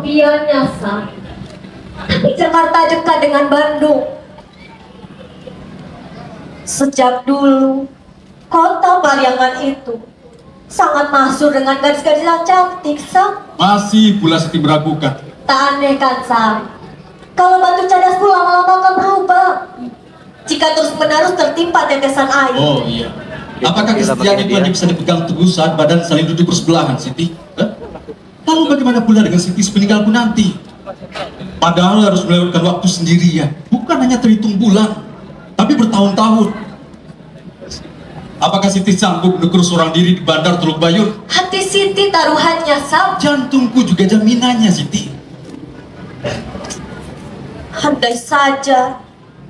kesepiannya, Sam. Tapi Jakarta dekat dengan Bandung. Sejak dulu, kota Pariangan itu sangat masyhur dengan gadis-gadis yang cantik, Sam. Masih pula Siti meragukan. Tak aneh kan, Sam? Kalau batu cadasku lama-lama akan berubah jika terus-menerus tertimpa tetesan air. Oh iya. Apakah kesetiaan itu hanya bisa dipegang teguh saat badan saling duduk bersebelahan, Siti? Lalu bagaimana pula dengan Siti sepeninggalku nanti? Padahal harus melewatkan waktu sendirian, bukan hanya terhitung bulan, tapi bertahun-tahun. Apakah Siti sanggup menegur seorang diri di bandar Teluk Bayur? Hati Siti taruhannya, Sam. Jantungku juga jaminannya, Siti. Andai saja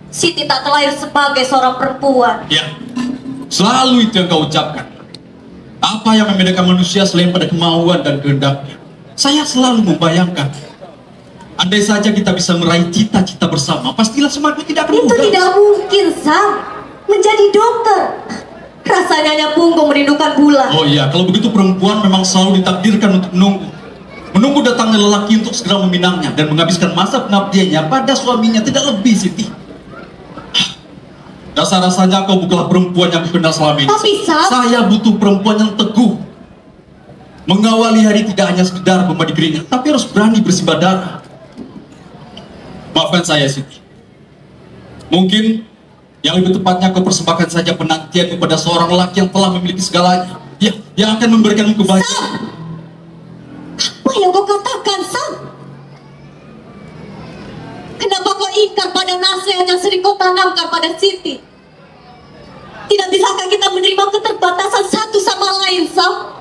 Siti tak terlahir sebagai seorang perempuan. Ya, selalu itu yang kau ucapkan. Apa yang membedakan manusia selain pada kemauan dan kehendaknya? Saya selalu membayangkan, andai saja kita bisa meraih cita-cita bersama, pastilah semuanya tidak akan Itu mudah. tidak mungkin, Sam. Menjadi dokter rasanya hanya punggung merindukan bulan. Oh iya, kalau begitu perempuan memang selalu ditakdirkan untuk menunggu datangnya lelaki untuk segera meminangnya dan menghabiskan masa pengabdiannya pada suaminya, tidak lebih, Siti. Dasar-rasanya kau bukanlah perempuan yang kukenal selama ini. Tapi, Sam, saya butuh perempuan yang teguh, mengawali hari tidak hanya sekedar memadi keringat, tapi harus berani bersimbah darah. Maafkan saya, Siti. Mungkin yang lebih tepatnya kau persembahkan saja penantian kepada seorang lelaki yang telah memiliki segalanya, ya, yang akan memberikanmu kebahagiaan. Apa yang kau katakan, Sam? Kenapa kau ingkar pada nasihat yang sering kau tanamkan pada Siti? Tidak bisakah kita menerima keterbatasan satu sama lain, Sam?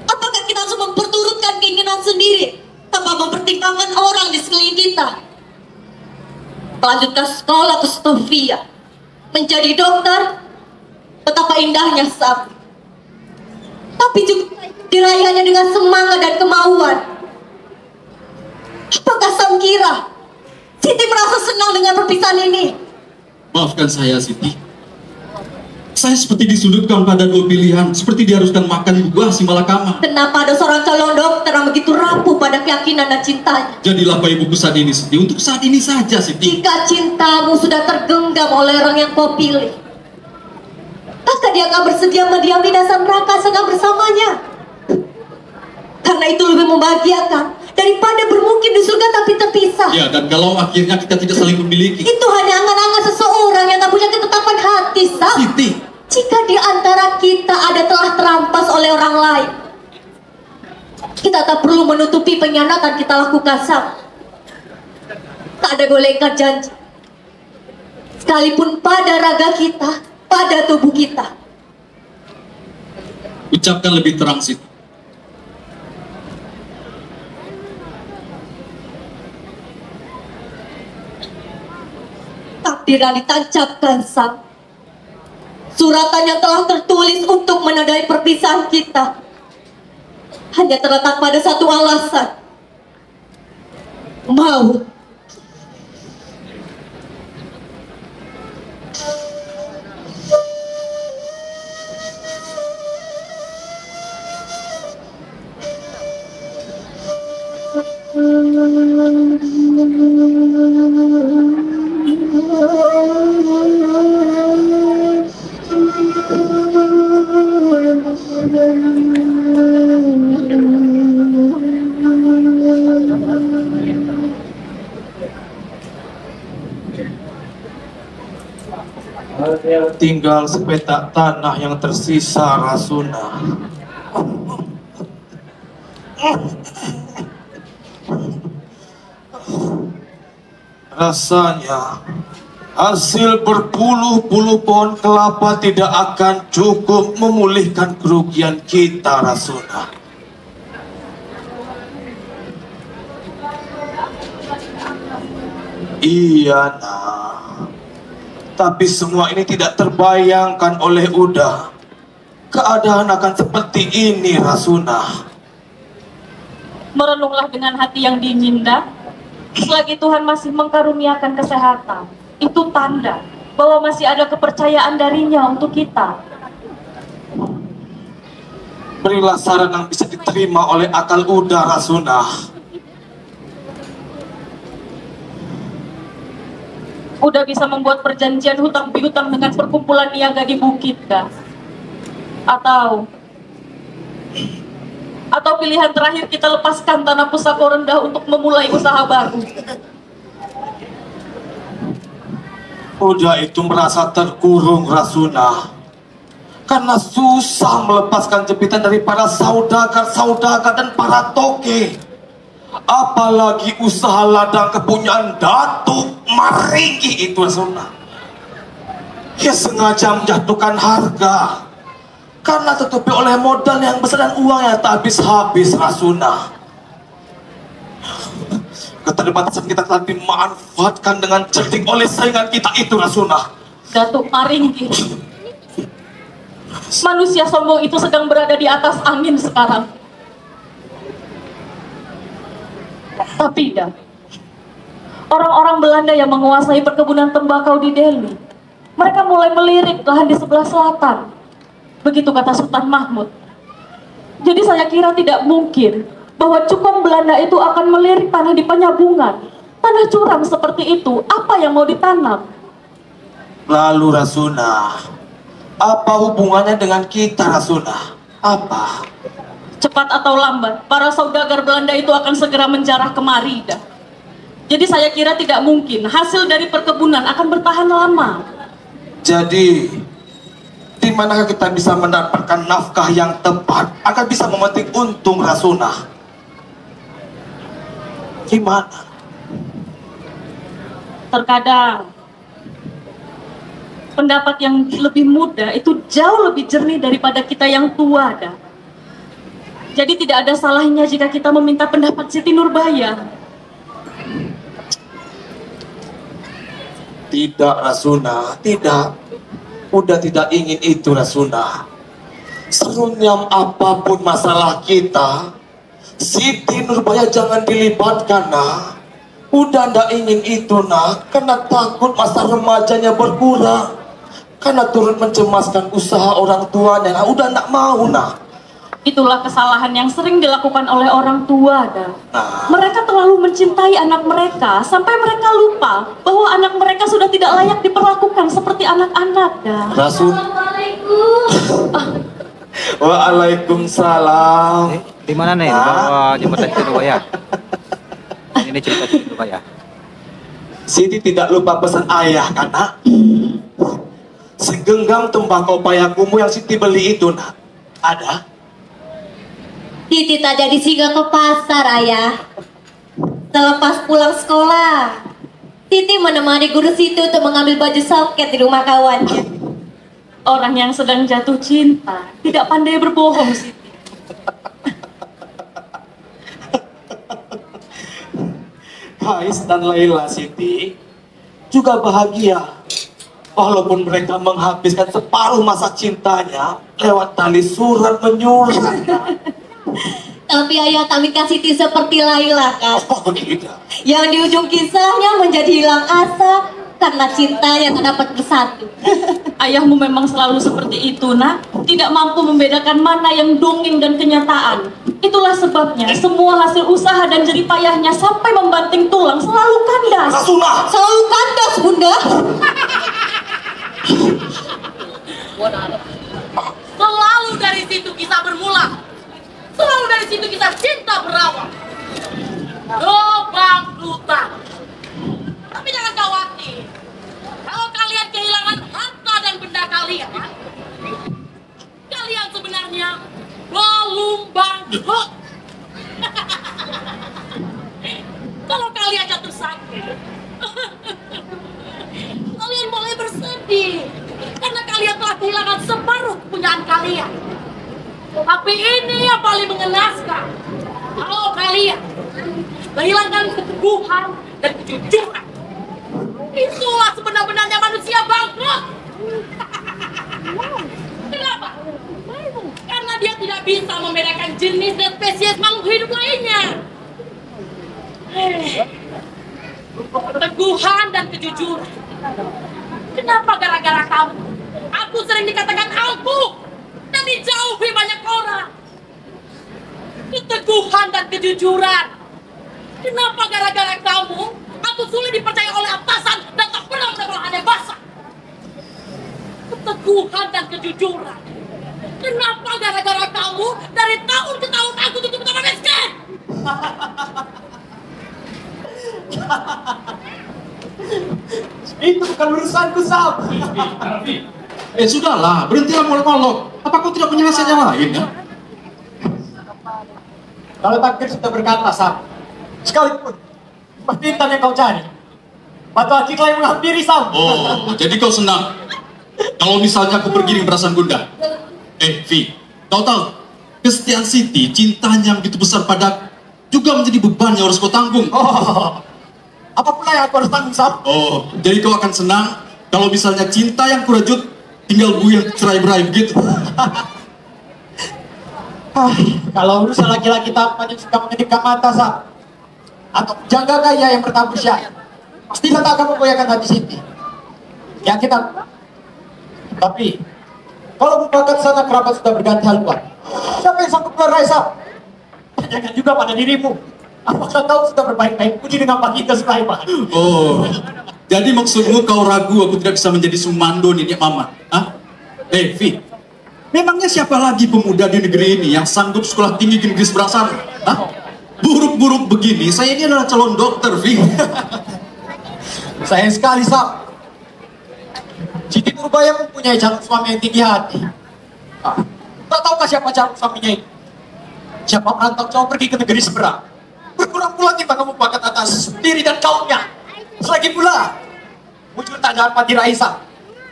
Apakah kita harus memperturutkan keinginan sendiri tanpa mempertimbangkan orang di sekeliling kita? Melanjutkan sekolah ke Stovia, menjadi dokter, betapa indahnya, Sam. Tapi juga diraihnya dengan semangat dan kemauan. Apakah Sam kira Siti merasa senang dengan perpisahan ini? Maafkan saya, Siti. Saya seperti disudutkan pada dua pilihan, seperti diharuskan makan buah si malakama. Kenapa ada seorang calon dokter yang begitu rapuh pada keyakinan dan cintanya? Jadilah bayi ibuku saat ini, Siti. Untuk saat ini saja, Siti. Jika cintamu sudah tergenggam oleh orang yang kau pilih, maka dia akan bersedia mendiami dasar neraka sana bersamanya. Karena itu lebih membahagiakan daripada bermukim di surga tapi terpisah. Ya, dan kalau akhirnya kita tidak saling memiliki. Itu hanya angan-angan seseorang yang tak punya ketetapan hati, Sam. Siti, Jika di antara kita ada telah terampas oleh orang lain, kita tak perlu menutupi pengkhianatan kita lakukan, Sam. Tak ada golekkan janji, sekalipun pada raga kita, pada tubuh kita. ucapkan lebih terang, Siti. Takdir yang ditancapkan, Sam. Suratan yang telah tertulis untuk menandai perpisahan kita hanya terletak pada satu alasan: maut. Tinggal sepetak tanah yang tersisa, Rasuna. Rasanya hasil berpuluh-puluh pohon kelapa tidak akan cukup memulihkan kerugian kita, Rasuna. Iya, nah. Tapi semua ini tidak terbayangkan oleh Uda. Keadaan akan seperti ini, Rasuna. Merenunglah dengan hati yang dingin, dah. Selagi Tuhan masih mengkaruniakan kesehatan, itu tanda bahwa masih ada kepercayaan darinya untuk kita. Berilah saran yang bisa diterima oleh akal Uda, Rasuna. Udah bisa membuat perjanjian hutang piutang dengan perkumpulan niaga di bukit kah? Atau pilihan terakhir kita lepaskan tanah pusaka rendah untuk memulai usaha baru? Uda itu merasa terkurung, Rasuna, karena susah melepaskan jepitan dari para saudagar dan para toke. Apalagi usaha ladang kepunyaan Datuk Maringgi itu, Rasuna. Dia sengaja menjatuhkan harga karena tertutupi oleh modal yang besar dan uang yang tak habis-habis, Rasuna. Keterbatasan kita telah dimanfaatkan dengan cerdik oleh saingan kita itu, Rasuna. Datuk Maringgi, manusia sombong itu sedang berada di atas angin sekarang. Tapi orang-orang Belanda yang menguasai perkebunan tembakau di Delhi, mereka mulai melirik lahan di sebelah selatan. Begitu kata Sultan Mahmud. Jadi saya kira tidak mungkin bahwa cukong Belanda itu akan melirik tanah di Penyabungan. Tanah curam seperti itu, apa yang mau ditanam? Lalu, Rasuna, apa hubungannya dengan kita, Rasuna? Apa? Cepat atau lambat, para saudagar Belanda itu akan segera menjarah kemari. Jadi saya kira tidak mungkin hasil dari perkebunan akan bertahan lama. Jadi, di manakah kita bisa mendapatkan nafkah yang tepat agar bisa memetik untung, Rasuna? Di mana? Terkadang pendapat yang lebih muda itu jauh lebih jernih daripada kita yang tua, dah. Jadi tidak ada salahnya jika kita meminta pendapat Siti Nurbaya. Tidak, Rasuna, tidak. Udah tidak ingin itu, Rasuna. Serunyam apapun masalah kita, Siti Nurbaya jangan dilibatkan, nah. Udah ndak ingin itu, nah, karena takut masa remajanya berkurang, karena turut mencemaskan usaha orang tuanya. Nah, udah ndak mau, nah. Itulah kesalahan yang sering dilakukan oleh orang tua, dah. Mereka terlalu mencintai anak mereka sampai mereka lupa bahwa anak mereka sudah tidak layak diperlakukan seperti anak-anak, dah. Assalamualaikum. Waalaikumsalam. Di mana nih? Di bawah jembatan Surabaya. Ini cerita Surabaya. Siti tidak lupa pesan ayah, kan, nak? Segenggam tembakau payakumu yang Siti beli itu, nak, ada? Titi tak jadi singgah ke pasar, ayah. Selepas pulang sekolah, Titi menemani guru Siti untuk mengambil baju soket di rumah kawannya. Orang yang sedang jatuh cinta tidak pandai berbohong, Siti. Kais dan Laila, Siti, juga bahagia walaupun mereka menghabiskan separuh masa cintanya lewat tali surat menyurat. Tapi ayah tak minta Siti seperti Laila, kan? Oh, tidak. Yang di ujung kisahnya menjadi hilang asa karena cintanya tak dapat bersatu. Ayahmu memang selalu seperti itu, nak. Tidak mampu membedakan mana yang dongeng dan kenyataan. Itulah sebabnya semua hasil usaha dan jerih payahnya sampai membanting tulang selalu kandas. Rasuna! Selalu kandas, Bunda. Selalu dari situ kisah bermula. Selalu dari situ kisah cinta berawal. Kebangkrutan. Tapi jangan khawatir. Kalau kalian kehilangan harta dan benda kalian, kalian sebenarnya belum bangkrut. Kalau kalian jatuh sakit, kalian boleh bersedih karena kalian telah kehilangan separuh kepunyaan kalian. Tapi ini yang paling mengenaskan. Kalau kalian kehilangan keteguhan dan kejujuran, itulah sebenar-benarnya manusia bangkrut. Kenapa? Karena dia tidak bisa membedakan jenis dan spesies makhluk hidup lainnya. Keteguhan dan kejujuran. Kenapa gara-gara kamu? Aku sering dikatakan angkuh dan dijauhi banyak orang. keteguhan dan kejujuran. Kenapa gara-gara kamu aku sulit dipercaya oleh atasan dan tak pernah mendapat aneh basah? Keteguhan dan kejujuran. Kenapa gara-gara kamu dari tahun ke tahun aku tutup tambah miskin? Itu bukan urusanku, Sam. Sudahlah, berhentilah molok-molok. Apa kau tidak punya nasihat yang lain ya? Kalau takdir sudah berkata, Sam, sekalipun permintaan yang kau cari, batu akik lain menghampiri, Sam. Oh, jadi kau senang kalau misalnya aku pergi dengan perasaan gundah. Vi, kau tahu, kesetiaan Siti, cintanya yang begitu besar padaku, juga menjadi beban yang harus kau tanggung. Oh, apa pula yang aku harus tanggung, Sam? Oh, jadi kau akan senang kalau misalnya cinta yang kurajut tinggal buyar cerai-berai begitu. Kalau urusan laki-laki tampan yang suka mengedipkan mata, Sam, atau jangka kaya yang bertabur syah, pastilah tak akan memboyakan hati Siti. Yakin aku. Tapi, kalau bukan sana kerabat sudah berganti haluan, siapa yang sanggup melerai, Sam? Tanyakan juga pada dirimu. Apakah kau sudah berbaik-baik puji dengan Baginda Sulaiman? Oh, jadi maksudmu kau ragu aku tidak bisa menjadi sumando nenek mama? Hah? Vi, memangnya siapa lagi pemuda di negeri ini yang sanggup sekolah tinggi di negeri seberang sana? Hah? Buruk-buruk begini, saya ini adalah calon dokter, Vi. Sayang sekali, Sam. Siti Nurbaya mempunyai calon suami yang tinggi hati. Tak tahukah siapa calon suaminya itu? Siapa perantau jauh pergi ke negeri seberang, berpulang-pulang timbang membuat atas diri dan kaumnya. Selagi pula muncul tak dapat diraih, Sam.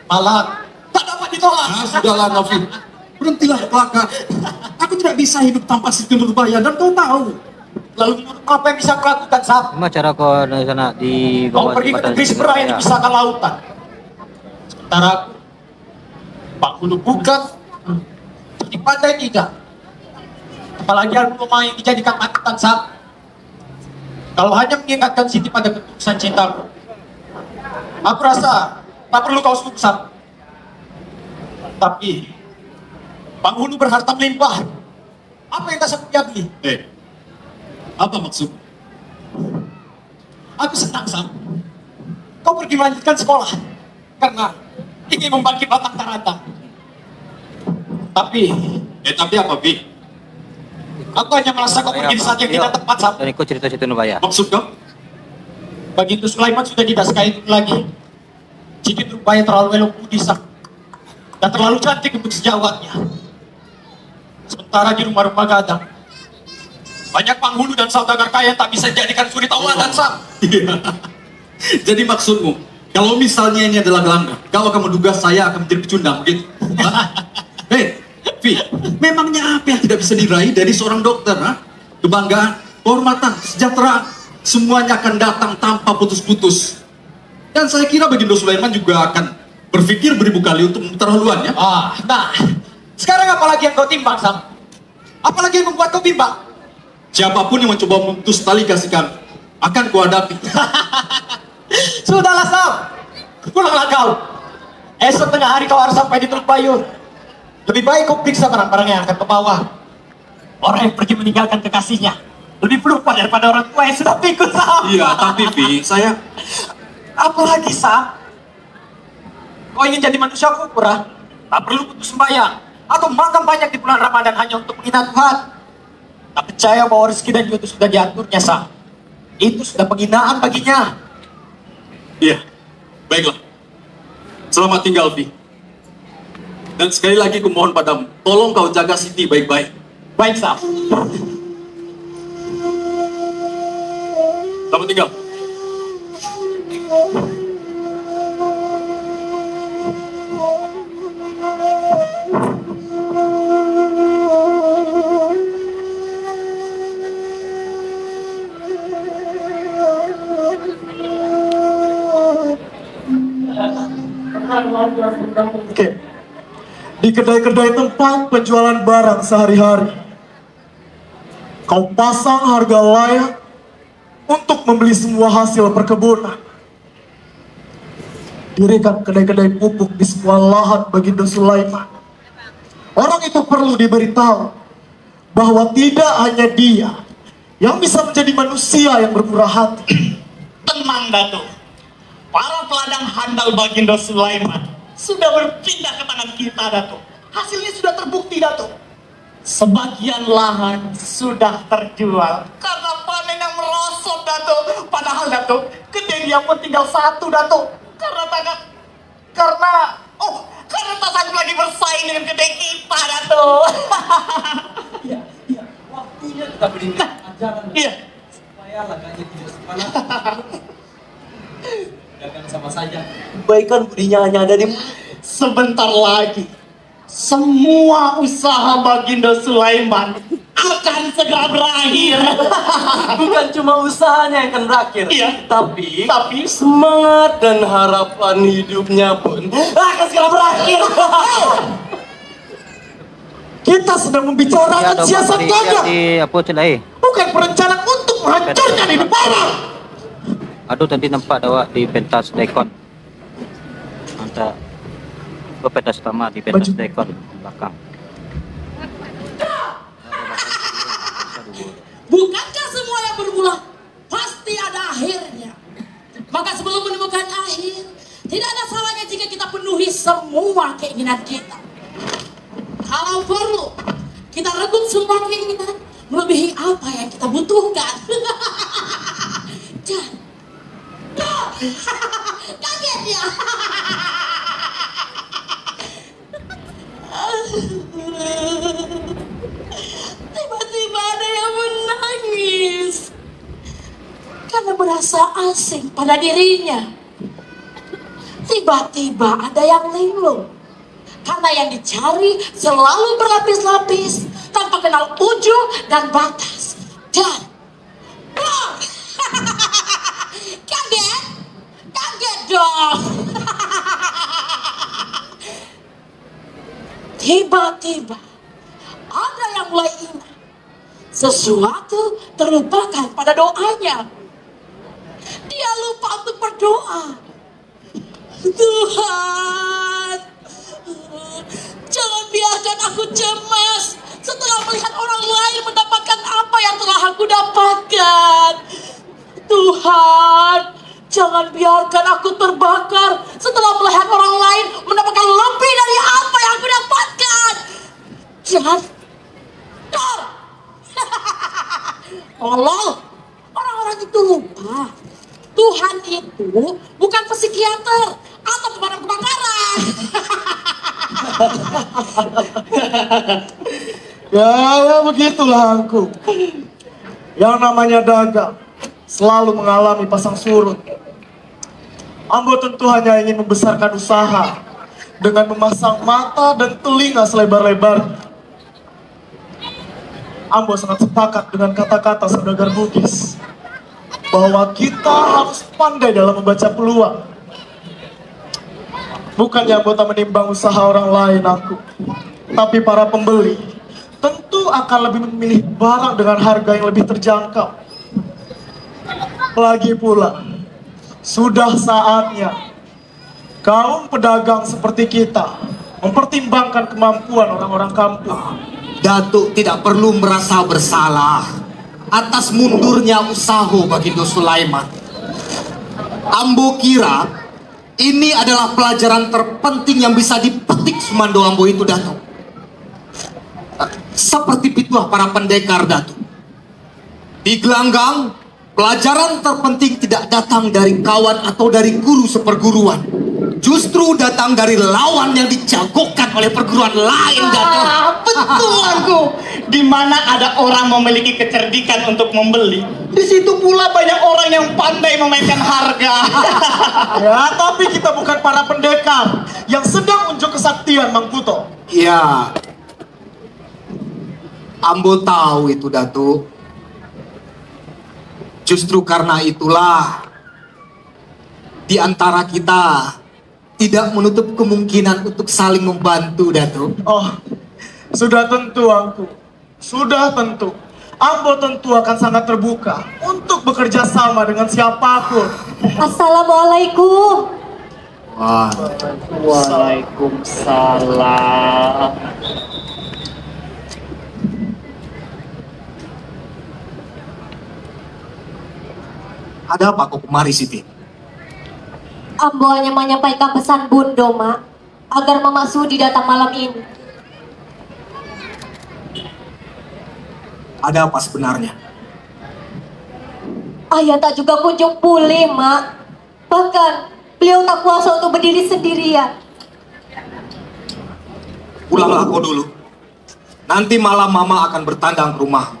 Malah tak dapat ditolak. Sudahlah, Novi. Berhentilah kelakar. Aku tidak bisa hidup tanpa Siti Nurbaya dan kau tahu. Lalu apa yang bisa kulakukan, Sam? Gimana cara kau dari sana di Kau bawah pergi ke jembatan negeri Siti seberang yang Nurbaya? dipisahkan lautan. Sementara aku, Pak Hulu bukan, jadi pandai tidak. Apalagi Al-Mulma yang dijadikan mantan, Sam. Kalau hanya mengingatkan Siti pada ketulusan cintaku, aku rasa tak perlu kau sebut, Sam. Tapi, Bang Hulu berharta melimpah. Apa yang tak sanggup dia beli? Apa maksud? Aku senang, Sam. Kau pergi melanjutkan sekolah karena ingin membangkit batang taranta. Tapi, Tapi apa, Vi? aku hanya merasa kau pergi di saat yang tidak tepat, Sam. Dan ikut cerita Siti Nurbaya. Maksud kau? Baginda Sulaiman sudah tidak sekali lagi. Siti Nurbaya terlalu elok budi, Sam, dan terlalu cantik untuk sejawatnya. Sementara di rumah-rumah gadang, banyak penghulu dan saudagar kaya yang tak bisa dijadikan suri tauladan, Sam. Jadi maksudmu, kalau misalnya ini adalah gelanggang, kau akan menduga saya akan menjadi pecundang, begitu? Vi, memangnya apa yang tidak bisa diraih dari seorang dokter? Kebanggaan, kehormatan, kesejahteraan, semuanya akan datang tanpa putus-putus. Dan saya kira Baginda Sulaiman juga akan berpikir beribu kali untuk memutar haluannya. Nah, sekarang apalagi yang kau timbang, Sam? Apalagi yang membuat kau bimbang? Siapapun yang mencoba memutus tali kasih kami, akan kuhadapi. Sudahlah, Sam. Pulanglah kau. Esok tengah hari kau harus sampai di Teluk Bayur. Lebih baik kau periksa barang-barang yang akan kau bawa. Orang yang pergi meninggalkan kekasihnya lebih pelupa daripada orang tua yang sudah pikun, Sam. Iya, tapi Vi, saya... Apalagi, Sam? Kau ingin jadi manusia kufur, tak perlu putus sembahyang atau makan banyak di bulan Ramadan hanya untuk menghina Tuhan. Tak percaya bahwa rezeki dan juga itu sudah diaturnya, Sam. Itu sudah penghinaan baginya. Iya, baiklah. Selamat tinggal, Vi. Dan sekali lagi aku mohon padamu, tolong kau jaga Siti baik-baik. Baik, Sam. Selamat tinggal. Oke. Di kedai-kedai tempat penjualan barang sehari-hari, kau pasang harga layak untuk membeli semua hasil perkebunan. Dirikan kedai-kedai pupuk di semua lahan Baginda Sulaiman. Orang itu perlu diberitahu bahwa tidak hanya dia yang bisa menjadi manusia yang bermurah hati. Tenang Datuk, para peladang handal Baginda Sulaiman sudah berpindah ke tangan kita Datuk. Hasilnya sudah terbukti Datuk. Sebagian lahan sudah terjual karena panen yang merosot Datuk. Padahal Datuk, kedai dia pun tinggal satu Datuk. Karena tak sanggup lagi bersaing dengan kedai kita Datuk. Waktunya kita beri ajaran supaya laganya tidak sepanjang dagang sama saja. Kebaikan budinya hanya ada di Sebentar lagi semua usaha Baginda Sulaiman akan segera berakhir. Bukan cuma usahanya yang akan berakhir, tapi semangat dan harapan hidupnya pun akan segera berakhir. Kita sedang membicarakan siasat dagang, bukan perencanaan untuk menghancurkan hidup orang. Aduh, tadi nampak awak di pentas dekon. Mantap. Pentas utama di pentas dekon belakang. Bukankah semua yang bermula pasti ada akhirnya? Maka sebelum menemukan akhir, tidak ada salahnya jika kita penuhi semua keinginan kita. Kalau perlu, kita rebut semua keinginan melebihi apa yang kita butuhkan. Kaget ya? Tiba-tiba ada yang menangis karena merasa asing pada dirinya. Tiba-tiba ada yang linglung karena yang dicari selalu berlapis-lapis tanpa kenal ujung dan batas. Dan kaget dong. Tiba-tiba ada yang mulai ingat sesuatu terlupakan pada doanya. Dia lupa untuk berdoa. Tuhan, jangan biarkan aku cemas setelah melihat orang lain mendapatkan apa yang telah aku dapatkan. Tuhan, jangan biarkan aku terbakar setelah melihat orang lain mendapatkan lebih dari apa yang aku dapatkan. Allah, orang-orang itu lupa Tuhan itu bukan psikiater atau pemadam kebakaran. Ya begitulah Angku. Yang namanya dagang selalu mengalami pasang surut. Ambo tentu hanya ingin membesarkan usaha dengan memasang mata dan telinga selebar-lebar. Ambo sangat sepakat dengan kata-kata saudagar Bugis bahwa kita harus pandai dalam membaca peluang. Bukannya Ambo tak menimbang usaha orang lain Angku, tapi para pembeli tentu akan lebih memilih barang dengan harga yang lebih terjangkau. Lagi pula, sudah saatnya kaum pedagang seperti kita mempertimbangkan kemampuan orang-orang kampung. Datuk tidak perlu merasa bersalah atas mundurnya usaha Baginda Sulaiman. Ambo kira ini adalah pelajaran terpenting yang bisa dipetik Sumando Ambo itu, Datuk. Seperti pituah para pendekar, Datuk. Di gelanggang, pelajaran terpenting tidak datang dari kawan atau dari guru seperguruan, justru datang dari lawan yang dijagokan oleh perguruan lain, Datuk. Betul aku. Di mana ada orang memiliki kecerdikan untuk membeli, di situ pula banyak orang yang pandai memainkan harga. Ya, tapi kita bukan para pendekar yang sedang unjuk kesaktian, Mang Kuto. Ya, Ambo tahu itu, Datuk. Justru karena itulah di antara kita tidak menutup kemungkinan untuk saling membantu, Datuk. Oh, sudah tentu Angku. Sudah tentu. Ambo tentu akan sangat terbuka untuk bekerja sama dengan siapapun. Assalamualaikum. Waalaikumsalam. Ada apa kau kemari, Siti? Ambo hanya menyampaikan pesan Bundo, Mak, agar Mama Sudi datang malam ini. Ada apa sebenarnya? Ayah tak juga kunjung pulih, Mak. Bahkan beliau tak kuasa untuk berdiri sendirian. Pulanglah kau dulu. Nanti malam Mama akan bertandang ke rumah.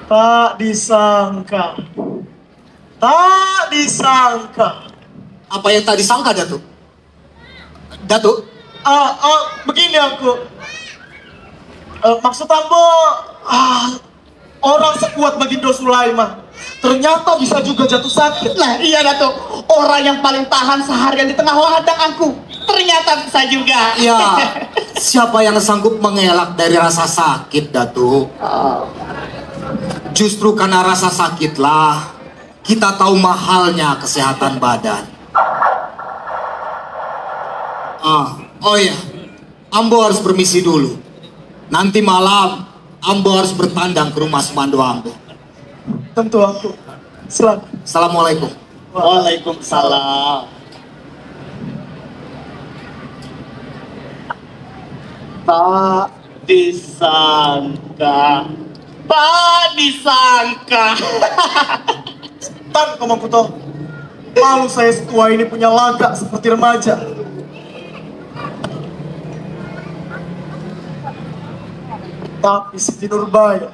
Tak disangka. Tak disangka. Apa yang tak disangka, Datuk? Datuk? Begini aku. Maksud Ambo, orang sekuat Bagindo Sulaiman ternyata bisa juga jatuh sakit. Nah iya Datuk, orang yang paling tahan seharian di tengah ladang aku ternyata bisa juga. Ya, siapa yang sanggup mengelak dari rasa sakit, Datuk? Justru karena rasa sakitlah kita tahu mahalnya kesehatan badan. Oh iya, Ambo harus permisi dulu. Nanti malam Ambo harus bertandang ke rumah Semando Ambo. Tentu aku. Silakan. Assalamualaikum. Waalaikumsalam. Tak disangka. Tak disangka. Tan Komangkuto. Malu saya setua ini punya lagak seperti remaja. Tapi Siti Nurbaya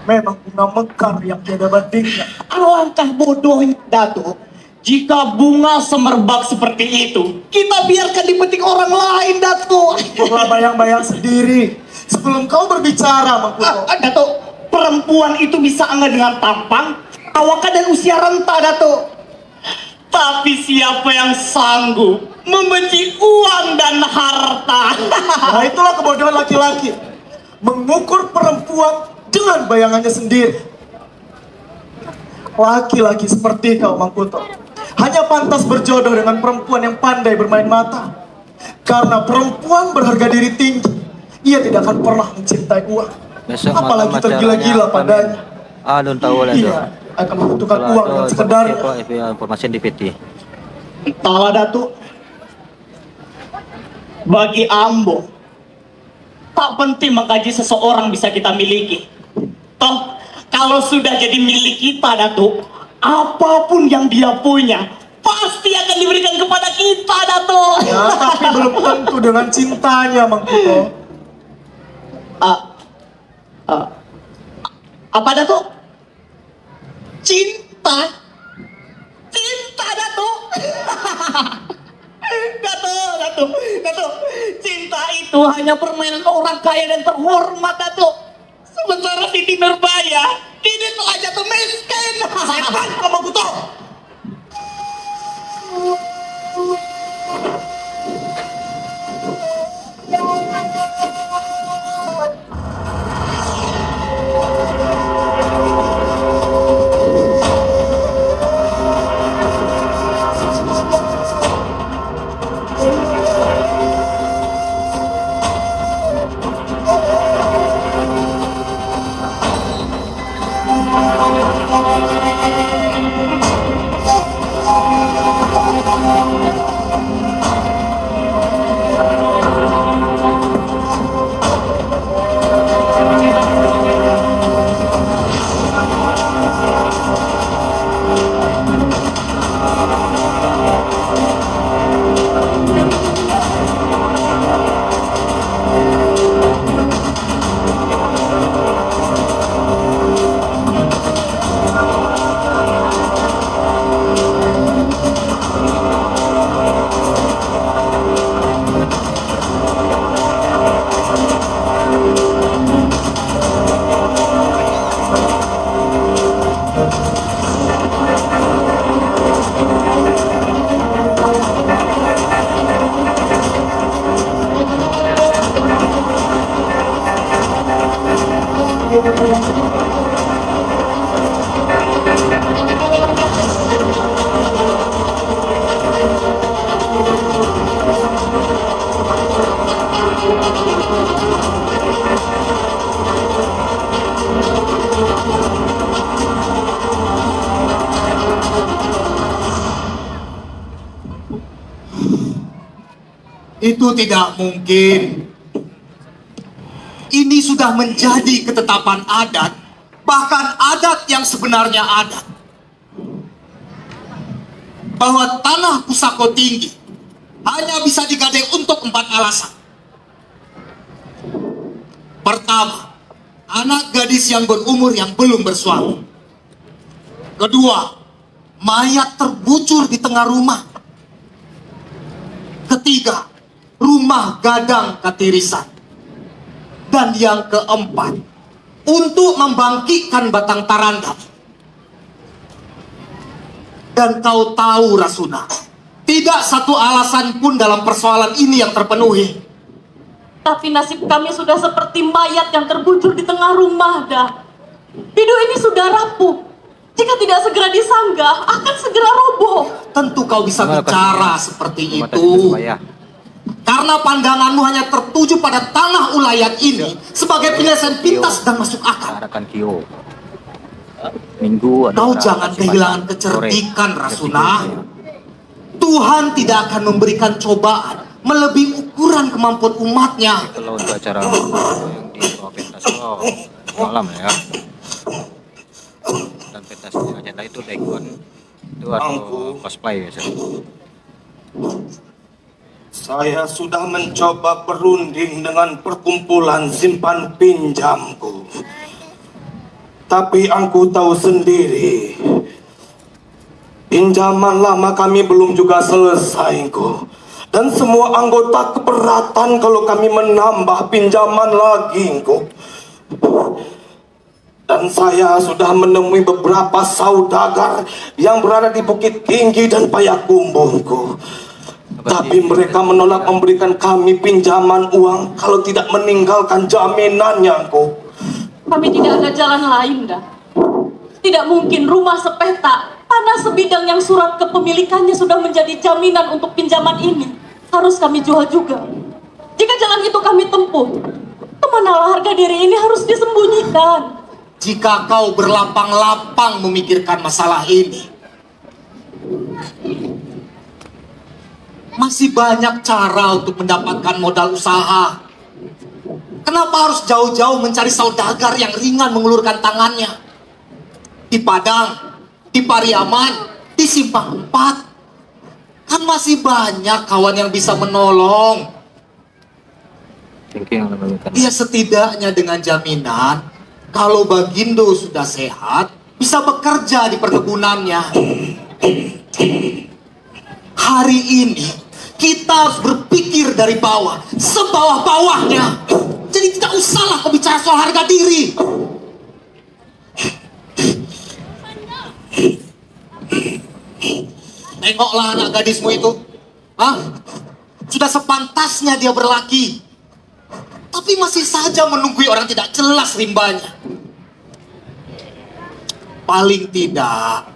memang bunga mekar yang tiada bandingnya. Alangkah bodohnya Datuk, jika bunga semerbak seperti itu kita biarkan dipetik orang lain, Datuk. Coba bayang-bayang sendiri sebelum kau berbicara, Mangkuto. Datuk, perempuan itu bisa enggak dengan tampang, awakan dan usia renta, Datuk. Tapi siapa yang sanggup membenci uang dan harta? Nah itulah kebodohan laki-laki, mengukur perempuan dengan bayangannya sendiri. Laki-laki seperti kau, Mangkuto, hanya pantas berjodoh dengan perempuan yang pandai bermain mata. Karena perempuan berharga diri tinggi, ia tidak akan pernah mencintai uang. Besok Apalagi malam tergila-gila acaranya padanya. Alun tahu lah Ia akan membutuhkan uang yang sekedarnya. Informasi di PT. Entahlah Datuk, bagi Ambo tak penting mengkaji seseorang bisa kita miliki. Toh kalau sudah jadi milik kita, Datuk, apapun yang dia punya pasti akan diberikan kepada kita, Datuk. Ya, tapi belum tentu dengan cintanya, Mangkuto. Apa Datuk? Cinta? Cinta, Datuk. Datuk, cinta itu hanya permainan orang kaya dan terhormat, Datuk. Sementara Siti Nurbaya, ini telah jatuh miskin. Setan kau, Mangkuto! Itu tidak mungkin. Ini sudah menjadi ketetapan adat, bahkan adat yang sebenarnya adat. Bahwa tanah Pusako Tinggi hanya bisa digadai untuk 4 alasan. Pertama, anak gadis yang berumur yang belum bersuami. Kedua, mayat terbujur di tengah rumah. Ketiga, rumah gadang katirisan. Dan yang keempat, untuk membangkitkan batang tarandam. Dan kau tahu Rasuna, tidak satu alasan pun dalam persoalan ini yang terpenuhi. Tapi nasib kami sudah seperti mayat yang terbujur di tengah rumah, dah. Bidu ini sudah rapuh. Jika tidak segera disanggah, akan segera roboh. Tentu kau bisa bicara seperti itu. Karena pandanganmu hanya tertuju pada tanah ulayat ini sebagai penyelesaian pintas dan masuk akal. Kau jangan kehilangan kecerdikan, Rasuna. Tuhan tidak akan memberikan cobaan melebihi ukuran kemampuan umatnya. Kalau untuk acara yang di bawah pentas malam ya. Dan pentasnya agenda itu daikon itu atau cosplay biasanya. Saya sudah mencoba berunding dengan perkumpulan simpan pinjamku. Tapi aku tahu sendiri, pinjaman lama kami belum juga selesai, dan semua anggota keberatan kalau kami menambah pinjaman lagi, Dan saya sudah menemui beberapa saudagar yang berada di Bukit Tinggi dan Payakumbuh, tapi mereka menolak memberikan kami pinjaman uang kalau tidak meninggalkan jaminannya, Kami tidak ada jalan lain, dah. Tidak mungkin rumah sepetak, tanah sebidang yang surat kepemilikannya sudah menjadi jaminan untuk pinjaman ini harus kami jual juga. Jika jalan itu kami tempuh, kemanalah harga diri ini harus disembunyikan. Jika kau berlapang-lapang memikirkan masalah ini, masih banyak cara untuk mendapatkan modal usaha. Kenapa harus jauh-jauh mencari saudagar yang ringan mengulurkan tangannya? Di Padang, di Pariaman, di Simpang 4. Kan masih banyak kawan yang bisa menolong. Ya setidaknya dengan jaminan, kalau Bagindo sudah sehat, bisa bekerja di perkebunannya. Hari ini, kita harus berpikir dari bawah, sebawah-bawahnya. Jadi tidak usahlah kau bicara soal harga diri. Tengoklah anak gadismu itu. Sudah sepantasnya dia berlaki. Tapi masih saja menunggui orang tidak jelas rimbanya. Paling tidak,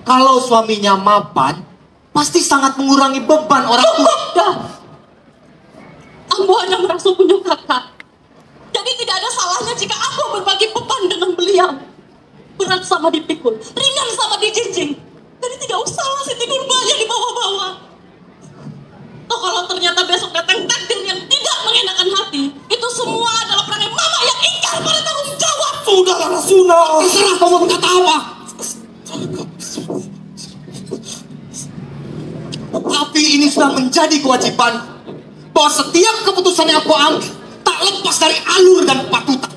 kalau suaminya mapan, pasti sangat mengurangi beban orang tua. Ambo hanya merasa punya kakak. Jadi tidak ada salahnya jika Ambo berbagi beban dengan beliau. Berat sama dipikul, ringan sama dijinjing. Jadi tidak usahlah Siti Nurbaya dibawa-bawa. Toh kalau ternyata besok datang takdir yang tidak mengenakan hati, itu semua adalah perangai mama yang ingkar pada tanggung jawab. Sudahlah Rasuna, terserah kamu berkata apa. Tapi ini sudah menjadi kewajiban, bahwa setiap keputusan yang aku ambil tak lepas dari alur dan patutan.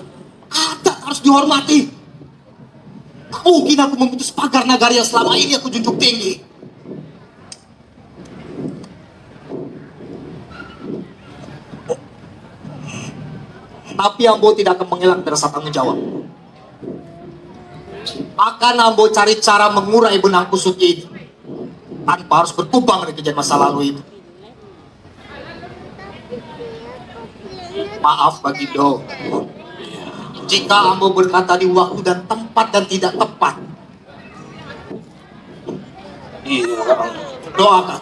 Adat harus dihormati. Tak mungkin aku memutus pagar nagari yang selama ini aku junjung tinggi. Tapi Ambo tidak akan mengelak dari rasa tanggung jawab. Akan Ambo cari cara mengurai benang kusut ini tanpa harus berkubang dari kejadian masa lalu itu. Maaf Bagindo, jika Ambo berkata di waktu dan tempat dan tidak tepat. Doakan,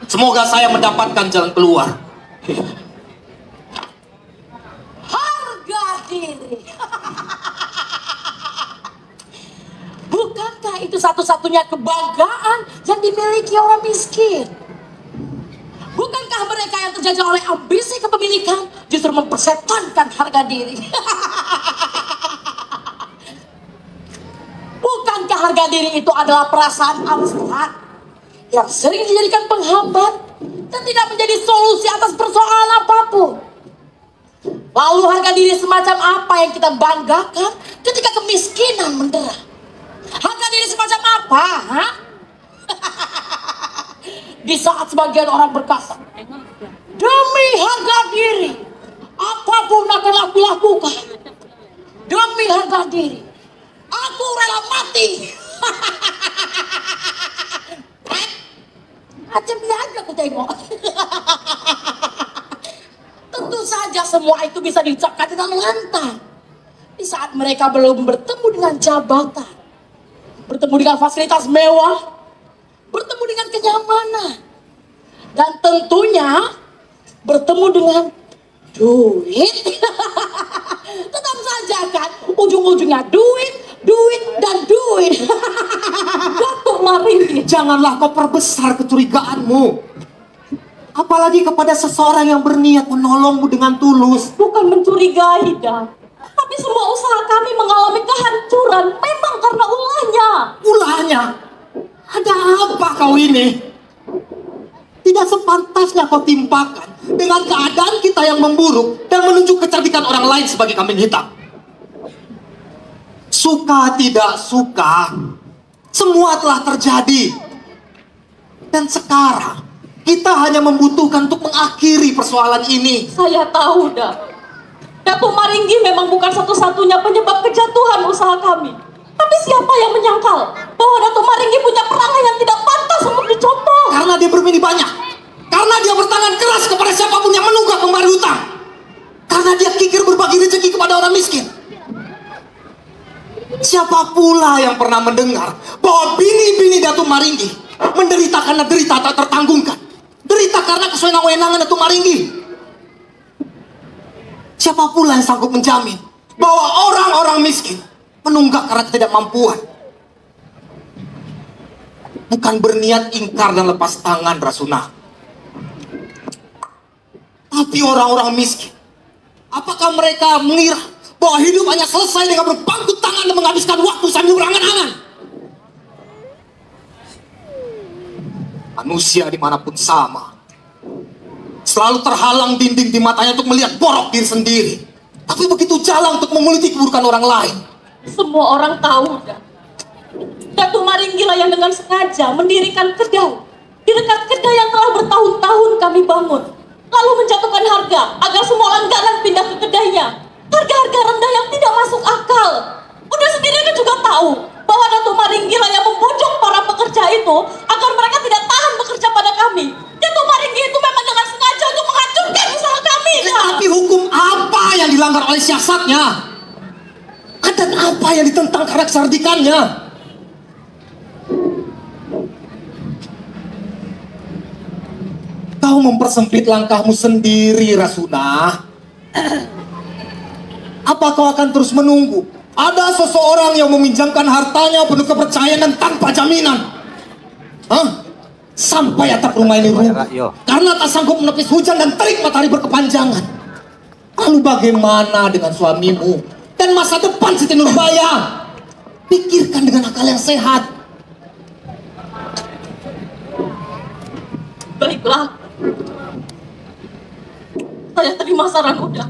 semoga saya mendapatkan jalan keluar. Harga diri. Bukankah itu satu-satunya kebanggaan yang dimiliki orang miskin? Bukan Bukankah mereka yang terjajah oleh ambisi kepemilikan justru mempersetankan harga diri? Bukankah harga diri itu adalah perasaan abstrak yang sering dijadikan penghambat dan tidak menjadi solusi atas persoalan apapun? Lalu harga diri semacam apa yang kita banggakan ketika kemiskinan mendera? Harga diri semacam apa? Ha? Di saat sebagian orang berkata, demi harga diri, apapun akan aku lakukan. Demi harga diri, aku rela mati. Macamnya aja aku tengok. Tentu saja semua itu bisa diucapkan dengan lantang di saat mereka belum bertemu dengan jabatan, bertemu dengan fasilitas mewah, bertemu dengan kenyamanan, dan tentunya bertemu dengan duit. Tetap saja kan, ujung-ujungnya duit, duit, dan duit. Datuk Maringgi, janganlah kau perbesar kecurigaanmu. Apalagi kepada seseorang yang berniat menolongmu dengan tulus. Bukan mencurigai, dah. Tapi semua usaha kami mengalami kehancuran memang karena ulahnya. Ulahnya? Ada apa kau ini? Tidak sepantasnya kau timpakan dengan keadaan kita yang memburuk dan menunjuk kecerdikan orang lain sebagai kambing hitam. Suka tidak suka, semua telah terjadi. Dan sekarang kita hanya membutuhkan untuk mengakhiri persoalan ini. Saya tahu, dah. Datuk Maringgi memang bukan satu-satunya penyebab kejatuhan usaha kami. Tapi siapa yang menyangkal bahwa Datuk Maringgi punya perangai yang tidak pantas untuk dicontoh? Karena dia bermini banyak. Karena dia bertangan keras kepada siapapun yang menunggak membayar hutang. Karena dia kikir berbagi rezeki kepada orang miskin. Siapa pula yang pernah mendengar bahwa bini-bini Datuk Maringgi menderita karena derita tak tertanggungkan, derita karena kesewenang-wenangan Datuk Maringgi? Siapa pula yang sanggup menjamin bahwa orang-orang miskin menunggak karena ketidakmampuan? Bukan berniat ingkar dan lepas tangan, Rasuna. Tapi orang-orang miskin, apakah mereka mengira bahwa hidup hanya selesai dengan berpangku tangan dan menghabiskan waktu sambil berangan-angan? Manusia dimanapun sama, selalu terhalang dinding di matanya untuk melihat borok diri sendiri, tapi begitu jalan untuk memuliti keburukan orang lain. Semua orang tahu, dah. Datuk Maringgi lah yang dengan sengaja mendirikan kedai di dekat kedai yang telah bertahun-tahun kami bangun, lalu menjatuhkan harga agar semua langganan pindah ke kedainya. Harga-harga rendah yang tidak masuk akal. Udah sendiri kan juga tahu bahwa Datuk Maringgi lah yang membujuk para pekerja itu agar mereka tidak tahan bekerja pada kami. Datuk Maringgi itu memang dengan sengaja untuk menghancurkan usaha kami. Tapi hukum apa yang dilanggar oleh siasatnya? Dan apa yang ditentang karena keserdikannya? Kau mempersempit langkahmu sendiri, Rasuna. Apa kau akan terus menunggu ada seseorang yang meminjamkan hartanya penuh kepercayaan dan tanpa jaminan? Hah? Sampai atap rumah ini rubuh karena tak sanggup menepis hujan dan terik matahari berkepanjangan. Lalu bagaimana dengan suamimu dan masa depan Siti Nurbaya? Pikirkan dengan akal yang sehat. Baiklah, saya terima saran Uda.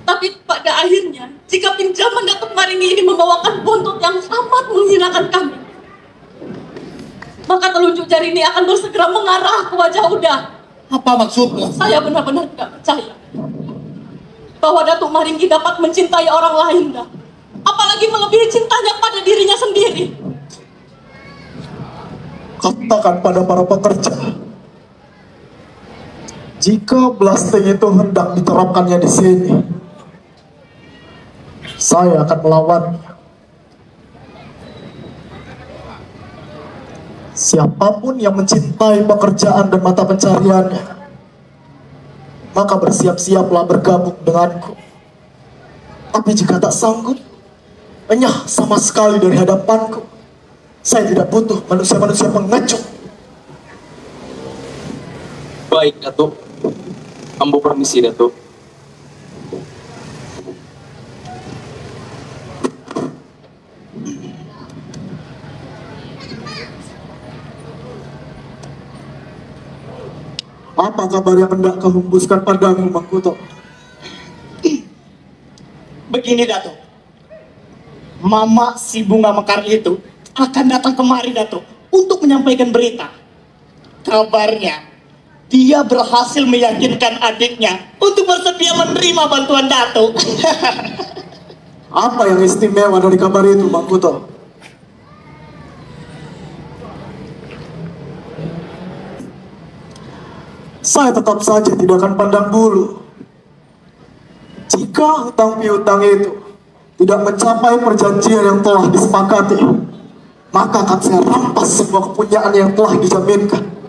Tapi pada akhirnya, jika pinjaman Datuk Maringgi ini membawakan buntut yang amat menghinakan kami, maka telunjuk jari ini akan bersegera mengarah ke wajah Uda. Apa maksudmu? Saya benar-benar tidak percaya bahwa Datuk Maringgi dapat mencintai orang lain, dah. Apalagi melebihi cintanya pada dirinya sendiri. Katakan pada para pekerja, jika blasting itu hendak diterapkannya di sini, saya akan melawannya. Siapapun yang mencintai pekerjaan dan mata pencariannya, maka bersiap-siaplah bergabung denganku. Tapi jika tak sanggup, enyah sama sekali dari hadapanku. Saya tidak butuh manusia-manusia pengecut. Baik, Datuk. Ambo permisi, Datuk. Apa kabar yang hendak kau hembuskan padamu, Mangkuto? Begini, Datuk. Mama si bunga mekar itu akan datang kemari, Datuk, untuk menyampaikan berita. Kabarnya, dia berhasil meyakinkan adiknya untuk bersedia menerima bantuan Datuk. Apa yang istimewa dari kabar itu, Mangkuto? Saya tetap saja tidak akan pandang bulu. Jika hutang piutang itu tidak mencapai perjanjian yang telah disepakati, maka akan saya rampas semua kepunyaan yang telah dijaminkan.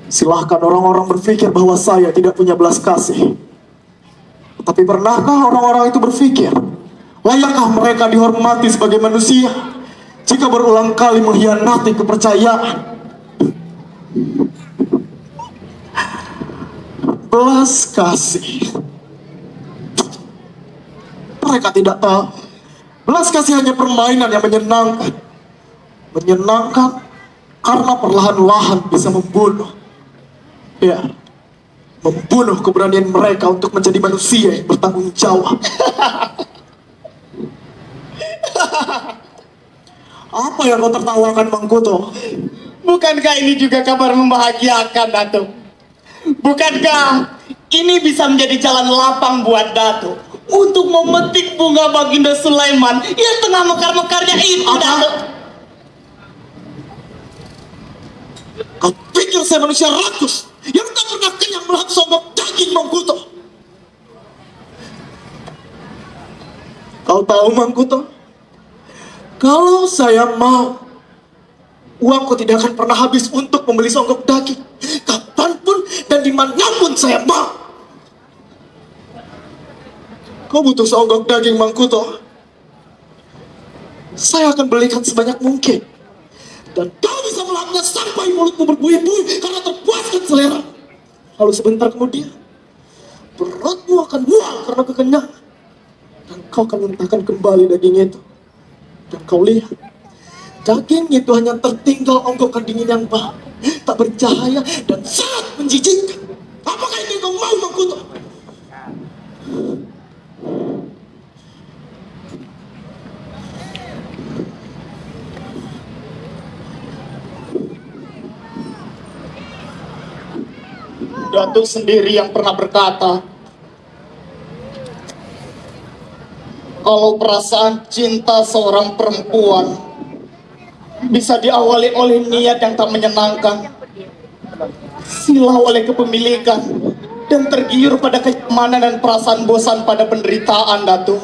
Silahkan orang-orang berpikir bahwa saya tidak punya belas kasih. Tapi pernahkah orang-orang itu berpikir, layakkah mereka dihormati sebagai manusia jika berulang kali mengkhianati kepercayaan? Belas kasih. Mereka tidak tahu. Belas kasih hanya permainan yang menyenangkan. Menyenangkan karena perlahan-lahan bisa membunuh. Ya, membunuh keberanian mereka untuk menjadi manusia yang bertanggung jawab. Apa yang kau tertawakan, Mangkuto? Bukankah ini juga kabar membahagiakan, Datuk? Bukankah ini bisa menjadi jalan lapang buat Datuk untuk memetik bunga Baginda Sulaiman yang tengah mekar-mekarnya itu, Datuk? Kau pikir saya manusia rakus yang tak pernah kenyang melihat songgok daging, Mangkuto? Kau tahu, Mangkuto, kalau saya mau, uangku tidak akan pernah habis untuk membeli songgok daging. Kapanpun dan dimanapun saya mau. Kau butuh songgok daging, Mangkuto? Saya akan belikan sebanyak mungkin. Dan kau bisa melapnya sampai mulutmu berbuih-buih karena terpuaskan selera. Lalu sebentar kemudian, perutmu akan mual karena kekenyangan. Dan kau akan muntahkan kembali daging itu. Dan kau lihat, daging itu hanya tertinggal onggokan dingin yang bau, tak bercahaya dan sangat menjijikkan. Apakah ini kau mau, Mangkuto? Datuk sendiri yang pernah berkata, kalau perasaan cinta seorang perempuan bisa diawali oleh niat yang tak menyenangkan, silau oleh kepemilikan, dan tergiur pada kenyamanan dan perasaan bosan pada penderitaan, Datuk.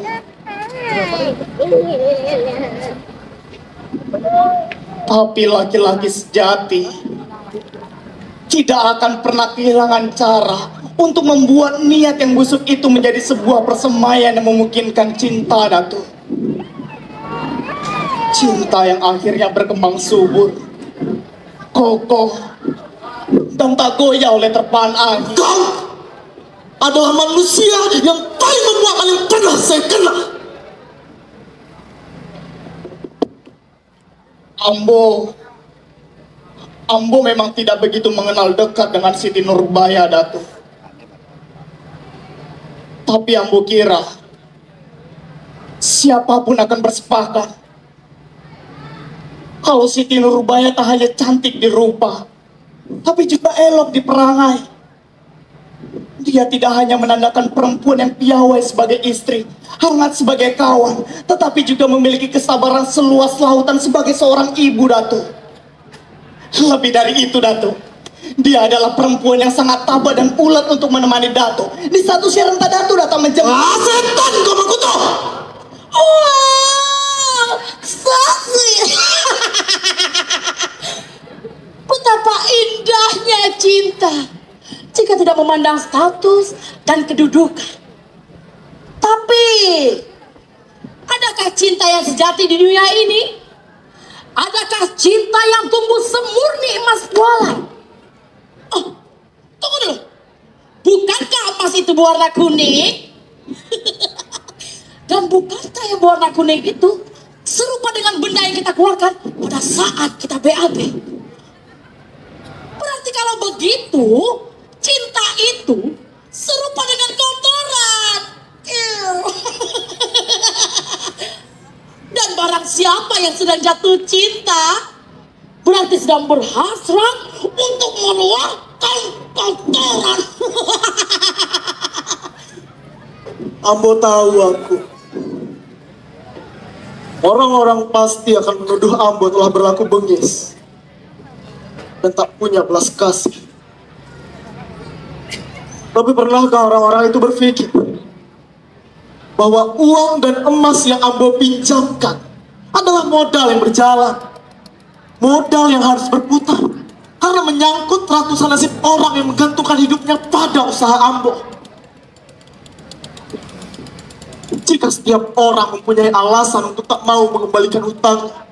Tapi laki-laki sejati tidak akan pernah kehilangan cara untuk membuat niat yang busuk itu menjadi sebuah persemaian yang memungkinkan cinta, Datuk. Cinta yang akhirnya berkembang subur, kokoh, dan tak goyah oleh terpaan angin. Kau adalah manusia yang paling memuakkan yang pernah saya kenal. Ambo memang tidak begitu mengenal dekat dengan Siti Nurbaya, Datuk. Tapi Ambo kira siapapun akan bersepakat kalau Siti Nurbaya tak hanya cantik di rupa, tapi juga elok di perangai. Dia tidak hanya menandakan perempuan yang piawai sebagai istri, hangat sebagai kawan, tetapi juga memiliki kesabaran seluas lautan sebagai seorang ibu, Datuk. Lebih dari itu, Datuk, dia adalah perempuan yang sangat tabah dan ulet untuk menemani Datuk di satu siang renta Datuk datang menjemput. Setan kau, Mangkuto! Wah, saksi. Betapa indahnya cinta jika tidak memandang status dan kedudukan. Tapi, adakah cinta yang sejati di dunia ini? Adakah cinta yang tumbuh semurni emas bulan? Oh, tunggu dulu. Bukankah emas itu berwarna kuning? Dan bukankah yang berwarna kuning itu serupa dengan benda yang kita keluarkan pada saat kita BAB? Berarti kalau begitu, cinta itu serupa dengan kotoran. Dan barang siapa yang sedang jatuh cinta, berarti sedang berhasrat untuk mengeluarkan kotoran. Ambo tahu aku. Orang-orang pasti akan menuduh Ambo telah berlaku bengis dan tak punya belas kasih. Tapi pernahkah orang-orang itu berpikir bahwa uang dan emas yang Ambo pinjamkan adalah modal yang berjalan, modal yang harus berputar, karena menyangkut ratusan nasib orang yang menggantungkan hidupnya pada usaha Ambo. Jika setiap orang mempunyai alasan untuk tak mau mengembalikan hutangnya,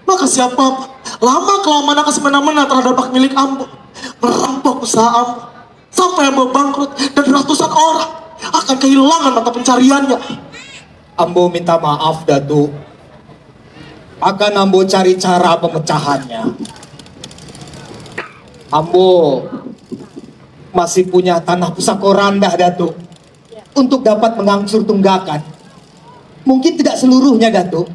maka siapapun lama-kelamaan akan semena-mena terhadap hak milik Ambo, merampok usaha Ambo, sampai Ambo bangkrut dan ratusan orang akan kehilangan mata pencariannya. Ambo minta maaf, Datuk. Akan Ambo cari cara pemecahannya. Ambo masih punya tanah pusako randah, Datuk, untuk dapat mengangsur tunggakan. Mungkin tidak seluruhnya, Datuk,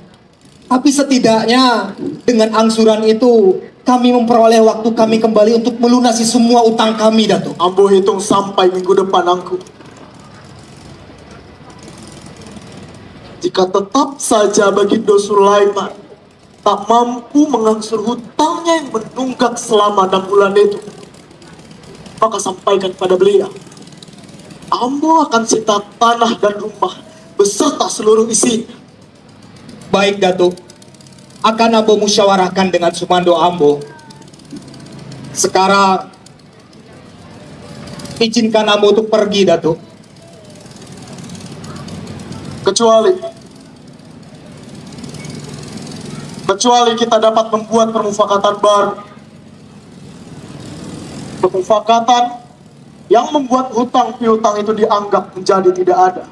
tapi setidaknya dengan angsuran itu kami memperoleh waktu kami kembali untuk melunasi semua utang kami, Datuk. Ambo hitung sampai minggu depan, Angku. Jika tetap saja Bagindo Sulaiman tak mampu mengangsur hutangnya yang menunggak selama 6 bulan itu, maka sampaikan kepada beliau, Ambo akan sita tanah dan rumah beserta seluruh isi. Baik, Datuk. Akan Ambo musyawarahkan dengan Sumando Ambo. Sekarang izinkan Ambo untuk pergi, Datuk. Kecuali kita dapat membuat permufakatan baru. Permufakatan yang membuat hutang piutang itu dianggap menjadi tidak ada.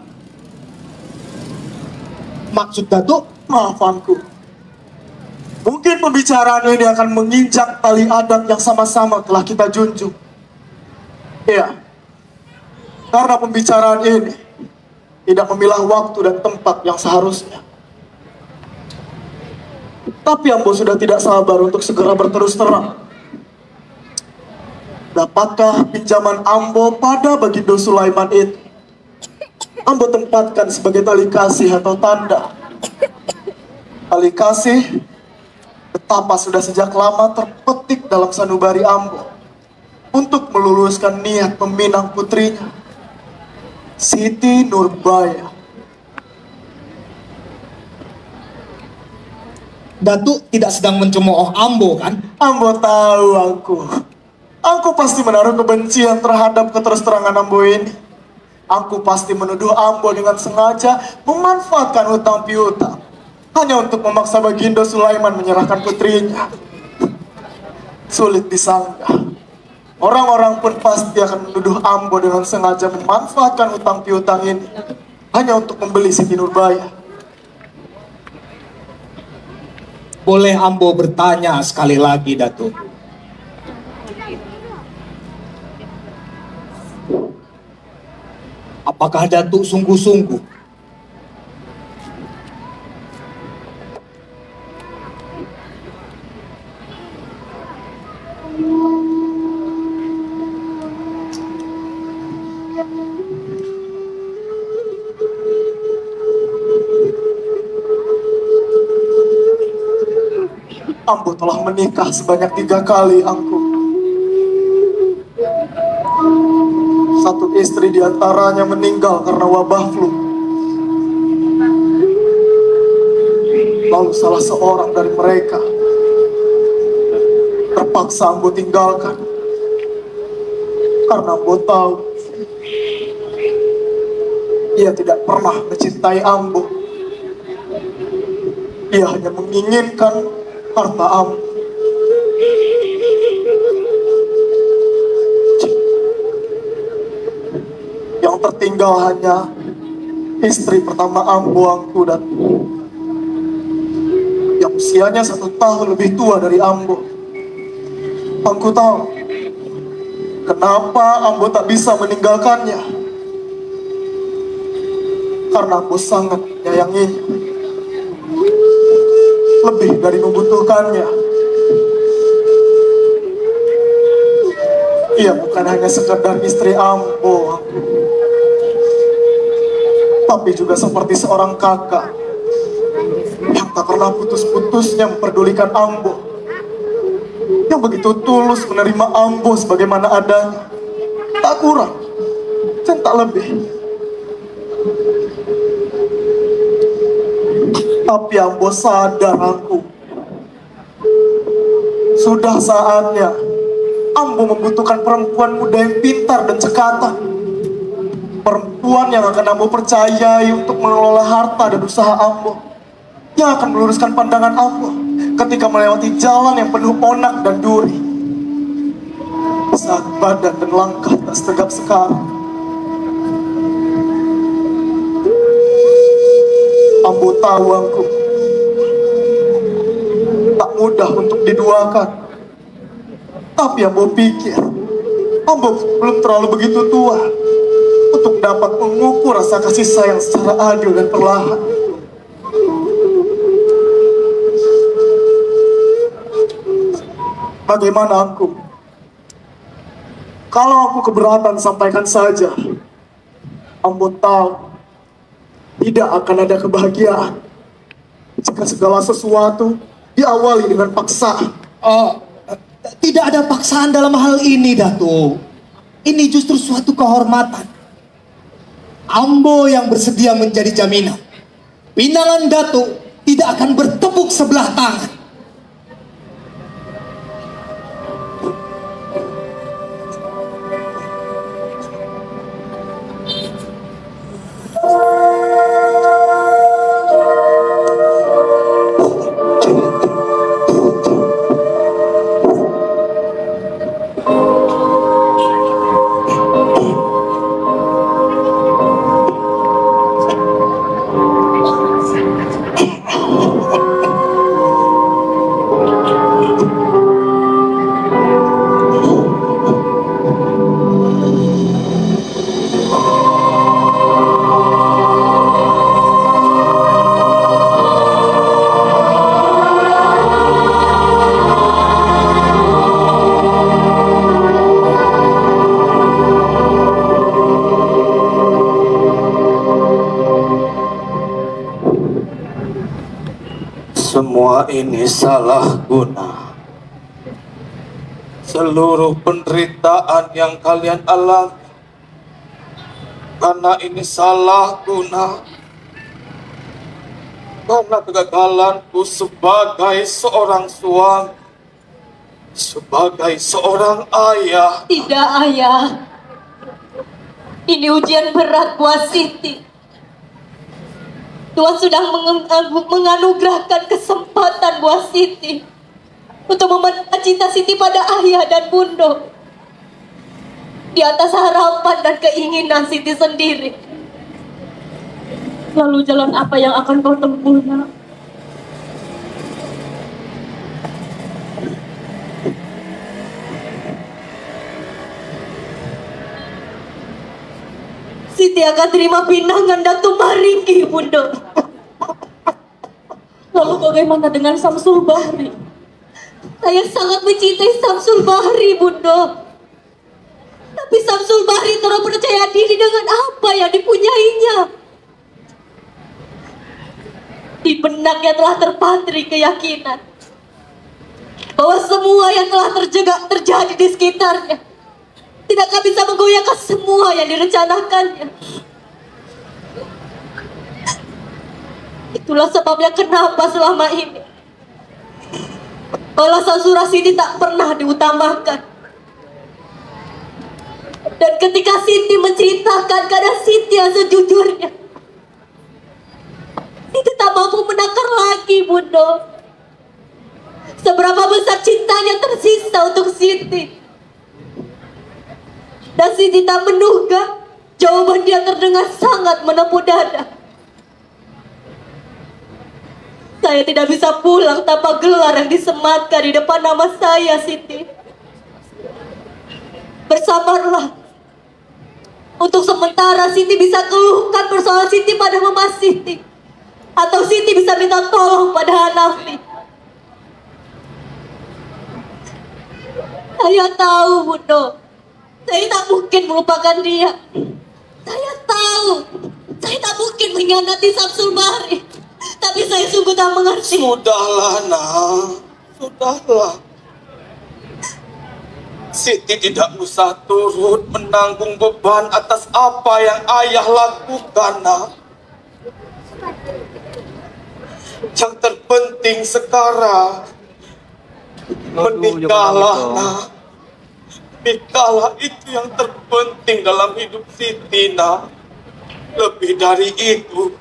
Maksud Datuk? Maaf, Angku. Mungkin pembicaraan ini akan menginjak tali adat yang sama-sama telah kita junjung. Iya, karena pembicaraan ini tidak memilah waktu dan tempat yang seharusnya. Tapi Ambo sudah tidak sabar untuk segera berterus terang. Dapatkah pinjaman Ambo pada Bagindo Sulaiman itu Ambo tempatkan sebagai tali kasih atau tanda? Tali kasih betapa sudah sejak lama terpetik dalam sanubari Ambo untuk meluluskan niat meminang putrinya, Siti Nurbaya. Datuk tidak sedang mencemooh Ambo, kan? Ambo tahu, Angku pasti menaruh kebencian terhadap keterus-terangan Ambo ini. Angku pasti menuduh Ambo dengan sengaja memanfaatkan hutang piutang hanya untuk memaksa Bagindo Sulaiman menyerahkan putrinya. Sulit disangka, orang-orang pun pasti akan menuduh Ambo dengan sengaja memanfaatkan hutang piutang ini hanya untuk membeli Siti Nurbaya. Boleh Ambo bertanya sekali lagi, Datuk? Apakah Datuk sungguh-sungguh Ambo telah menikah sebanyak 3 kali, Angku. Satu istri diantaranya meninggal karena wabah flu. Lalu salah seorang dari mereka terpaksa Ambo tinggalkan karena Ambo tahu ia tidak pernah mencintai Ambo. Ia hanya menginginkan harta Ambo. Yang tertinggal hanya istri pertama Ambo, Angku, dan yang usianya 1 tahun lebih tua dari Ambo. Angku tahu kenapa Ambo tak bisa meninggalkannya, karena Ambo sangat menyayanginya, lebih dari membutuhkannya. Ia bukan hanya sekedar istri Ambo, tapi juga seperti seorang kakak yang tak pernah putus-putusnya memperdulikan Ambo, yang begitu tulus menerima Ambo sebagaimana adanya, tak kurang dan tak lebih. Tapi Ambo sadar, aku sudah saatnya Ambo membutuhkan perempuan muda yang pintar dan cekatan, perempuan yang akan Ambo percayai untuk mengelola harta dan usaha Ambo, yang akan meluruskan pandangan Ambo ketika melewati jalan yang penuh onak dan duri, saat badan dan langkah tak setegap sekarang. Ambo tahu, Angku, tak mudah untuk diduakan, tapi Ambo pikir Ambo belum terlalu begitu tua untuk dapat mengukur rasa kasih sayang secara adil dan perlahan. Bagaimana, Angku? Kalau aku keberatan, sampaikan saja. Ambo tahu tidak akan ada kebahagiaan jika segala sesuatu diawali dengan paksaan. Tidak ada paksaan dalam hal ini, Datuk. Ini justru suatu kehormatan. Ambo yang bersedia menjadi jaminan. Pinangan Datuk tidak akan bertepuk sebelah tangan. Semua ini salah guna. Seluruh penderitaan yang kalian alami karena ini salah guna, karena kegagalanku sebagai seorang suami, sebagai seorang ayah. Tidak, Ayah. Ini ujian berat buat Siti. Tuhan sudah menganugerahkan kesempatan buat Siti untuk memenangkan cinta Siti pada ayah dan bunda di atas harapan dan keinginan Siti sendiri. Lalu jalan apa yang akan kau tempuh, Nak? Siti akan terima pinangan Datuk Maringgi, Bunda. Lalu bagaimana dengan Samsul Bahri? Saya sangat mencintai Samsul Bahri, Bunda. Tapi Samsul Bahri terlalu percaya diri dengan apa yang dipunyainya. Di benaknya telah terpatri keyakinan bahwa semua yang telah terjadi di sekitarnya tidak akan bisa menggoyahkan semua yang direncanakannya. Itulah sebabnya kenapa selama ini balasan Surah Siti tak pernah diutamakan. Dan ketika Siti menceritakan keadaan Siti yang sejujurnya, Siti tak mampu menakar lagi, Bunda. seberapa besar cintanya tersisa untuk Siti. Dan Siti tak menduga jawaban dia terdengar sangat menepuk dada. Saya tidak bisa pulang tanpa gelar yang disematkan di depan nama saya, Siti. Bersabarlah. Untuk sementara Siti bisa keluhkan persoalan Siti pada Mama Siti. Atau Siti bisa minta tolong pada Hanafi. Saya tahu, Bunda. Saya tak mungkin melupakan dia. Saya tahu. Saya tak mungkin mengkhianati Samsul Bahri. Tapi saya sungguh tak mengerti. Sudahlah, Nak. Sudahlah. Siti tidak usah turut menanggung beban atas apa yang ayah lakukan, Nak. Yang terpenting sekarang, menikahlah, Nak. Nikahlah itu yang terpenting dalam hidup Siti, Nak. Lebih dari itu,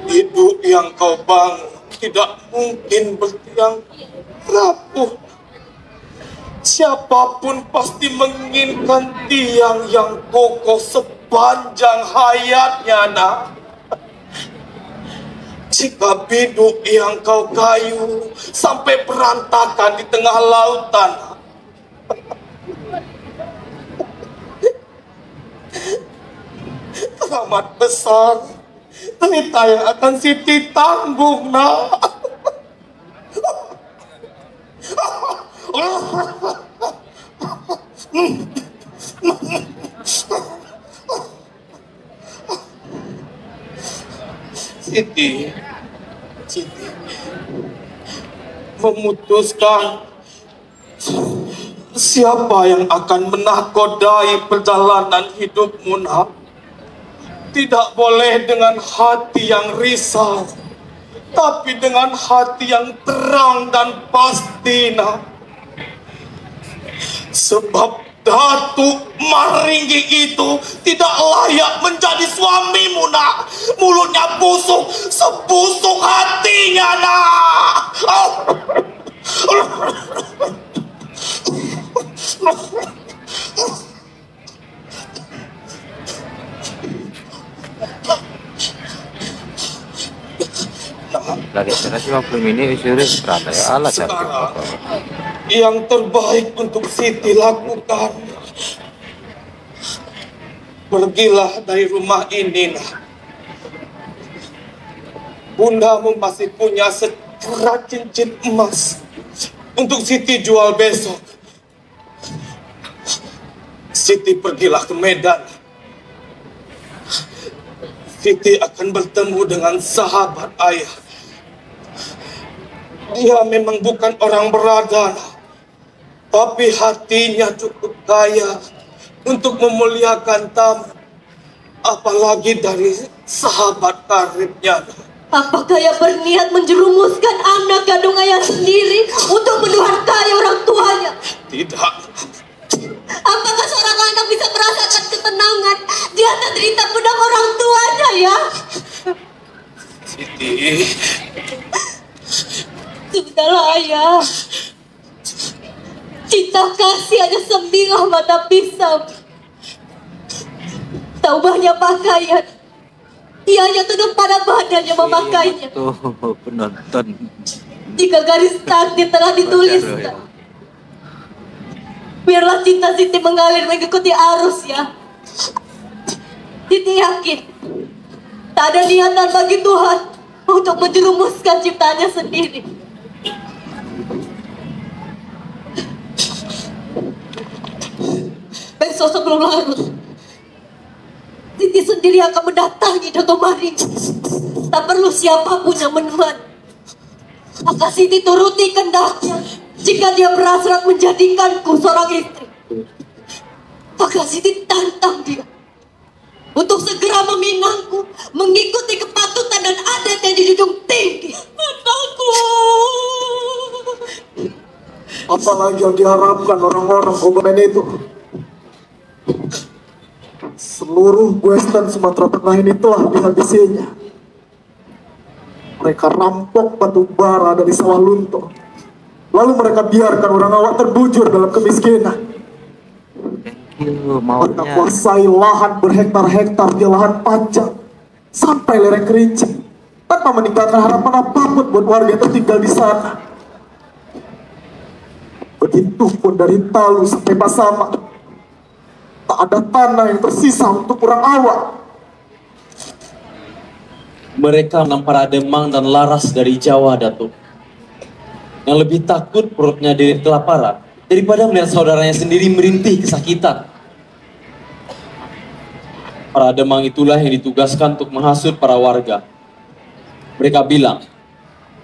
hidup yang kau bangun tidak mungkin bertiang rapuh. Siapapun pasti menginginkan tiang yang kokoh sepanjang hayatnya, Nak. Jika biduk yang kau kayu sampai berantakan di tengah lautan, keramat besar cerita yang akan Siti tanggung, Nak. Siti memutuskan siapa yang akan menakodai perjalanan hidupmu, Nak. Tidak boleh dengan hati yang risau, tapi dengan hati yang terang dan pasti, Nak. Sebab Datuk Maringgi itu tidak layak menjadi suamimu, Nak. Mulutnya busuk, sebusuk hatinya, Nak. Lagi saya 50 menit sudah berada ya Allah. Sekarang yang terbaik untuk Siti lakukan, pergilah dari rumah ini, Nak. Bundamu masih punya sekerat cincin emas untuk Siti jual besok. Siti pergilah ke Medan. Siti akan bertemu dengan sahabat ayah. Dia memang bukan orang berada, tapi hatinya cukup kaya untuk memuliakan tamu, apalagi dari sahabat karibnya. Apakah ia berniat menjerumuskan anak kandung ayah sendiri untuk mendurhakai orang tuanya? Tidak. Apakah seorang anak bisa merasakan ketenangan di atas derita pedang orang tuanya, ya? Siti, sudahlah, ayah. Cinta kasih hanya sebilah mata pisau. Tak ubahnya pakaian, ia hanya tunduk pada badannya memakainya. Tuh penonton. Jika garis takdir telah dituliskan, biarlah cinta Siti mengalir mengikuti arus, ya. Siti yakin tak ada niatan bagi Tuhan untuk menjerumuskan ciptaannya sendiri. Besok sebelum larut, Siti sendiri akan mendatangi Dato' Maring. Tak perlu siapapun yang menemani. Akan Siti turuti kehendaknya. Jika dia berhasrat menjadikanku seorang istri, maka Siti tantang dia untuk segera meminangku, mengikuti kepatutan dan adat yang dijunjung tinggi. Anakku. Apalagi yang diharapkan orang-orang Ogamen itu. Seluruh Western Sumatera Tengah ini telah dihabisinya. Mereka rampok batu bara dari sawah lunto. Lalu mereka biarkan orang awak terbujur dalam kemiskinan. Mereka kuasai lahan berhektar-hektar di lahan panjang sampai lereng Kerinci, tanpa meninggalkan harapan apapun buat warga yang tinggal di sana. Begitupun dari Talu sampai Pasama, tak ada tanah yang tersisa untuk orang awak. Mereka para Demang dan Laras dari Jawa, Datuk, yang lebih takut perutnya diri kelaparan daripada melihat saudaranya sendiri merintih kesakitan. Para Demang itulah yang ditugaskan untuk menghasut para warga. Mereka bilang,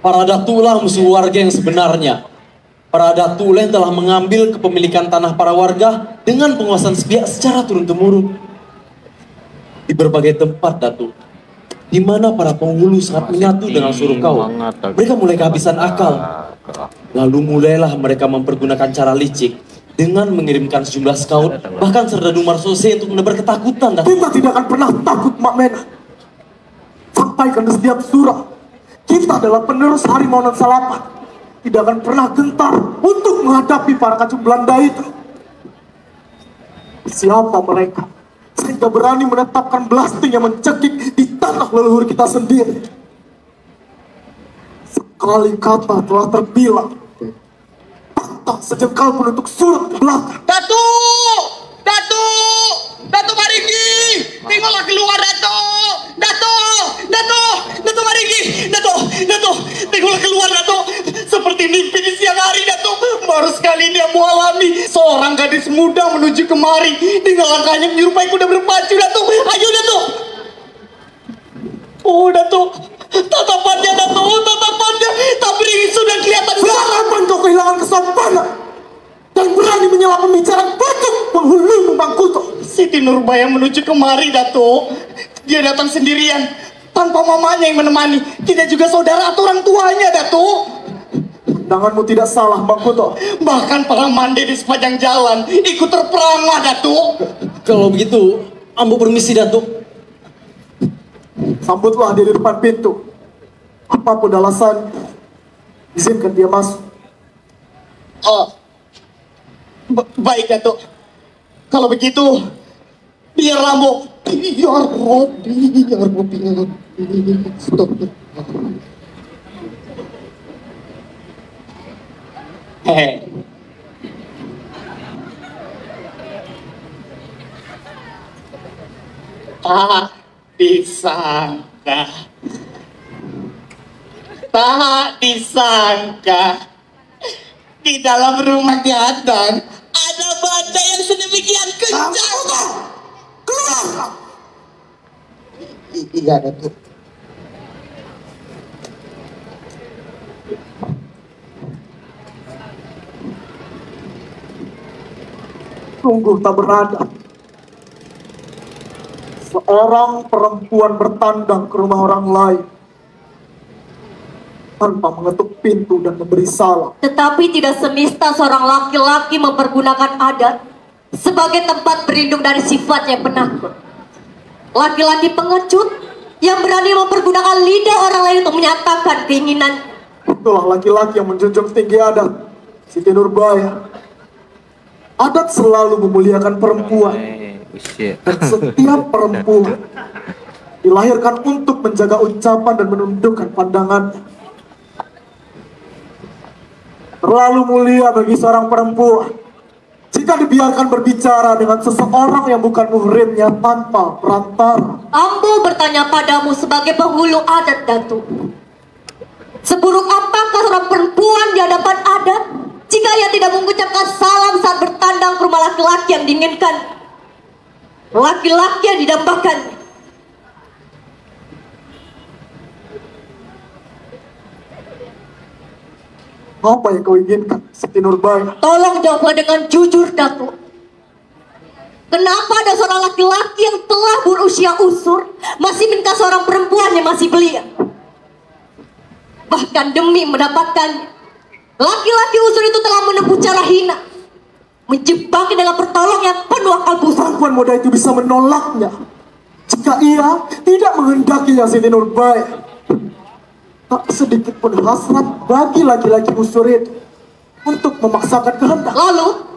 para datulah musuh warga yang sebenarnya. Para datulah yang telah mengambil kepemilikan tanah para warga dengan penguasaan sepihak secara turun-temurun. Di berbagai tempat, Datuk, di mana para penghulu sangat menyatu dengan suruh kaum, mereka mulai kehabisan akal. Lalu mulailah mereka mempergunakan cara licik dengan mengirimkan sejumlah skaut, bahkan serdadu marsose untuk menebar ketakutan. Kita tidak akan pernah takut, Mak Mena. Sampaikan di setiap surah, kita adalah penerus Harimau dan Salapan. Tidak akan pernah gentar untuk menghadapi para kacung Belanda itu. Siapa mereka sehingga berani menetapkan blasting yang mencekik di tanah leluhur kita sendiri? Sekali kata telah terbilang, tak sejengkal pun untuk surat belakang. Datuk Maringgi, tengoklah keluar Datuk Maringgi, Datuk, tengoklah keluar Datuk. Seperti mimpi di siang hari Datuk, baru sekali dia mengalami seorang gadis muda menuju kemari dengan langkahnya menyerupai kuda berpacu Datuk. Ayo Datuk. Oh Datuk, tatapannya tak beringin sudah kelihatan. Kapan kau kehilangan kesopanan dan berani menyela pembicaraan batuk penghulu Bangkuto? Siti Nurbaya menuju kemari Datuk. Dia datang sendirian tanpa mamanya yang menemani, tidak juga saudara atau orang tuanya Datuk. Pandanganmu tidak salah, Bangkuto. Bahkan para mande di sepanjang jalan ikut terperangah Datuk. Kalau begitu, ambo permisi Datuk. Sambutlah dia di depan pintu. Apapun alasan, izinkan dia masuk. Oh, baik Datuk. Kalau begitu, biar Rambo. Biar Robi. Stop. Tak disangka di dalam rumah Gadang ada badai yang sedemikian kencang. Keluar! Iya Datuk. Sungguh tak beradab. Seorang perempuan bertandang ke rumah orang lain tanpa mengetuk pintu dan memberi salam. Tetapi tidak semesta seorang laki-laki mempergunakan adat sebagai tempat berlindung dari sifatnya penakut. Laki-laki pengecut yang berani mempergunakan lidah orang lain untuk menyatakan keinginan. Itulah laki-laki yang menjunjung tinggi adat, Siti Nurbaya. Adat selalu memuliakan perempuan. Dan setiap perempuan dilahirkan untuk menjaga ucapan dan menundukkan pandangannya. Terlalu mulia bagi seorang perempuan jika dibiarkan berbicara dengan seseorang yang bukan muhrimnya tanpa perantara. Ambo bertanya padamu sebagai penghulu adat, Datuk. Seburuk apakah seorang perempuan di hadapan adat jika ia tidak mengucapkan salam saat bertandang ke rumah laki-laki yang diinginkan? Laki-laki yang didambakan. Apa yang kau inginkan, Siti Nurbaya? Tolong jawablah dengan jujur, Datuk. Kenapa ada seorang laki-laki yang telah berusia usur masih minta seorang perempuan yang masih belia? Bahkan demi mendapatkannya, laki-laki usur itu telah menempuh cara hina, menjebaknya dengan pertolongan yang penuh akal busuk. Perempuan muda itu bisa menolaknya jika ia tidak menghendakinya, Siti Nurbaya. tak sedikit pun hasrat bagi laki-laki usur itu untuk memaksakan kehendak. Lalu,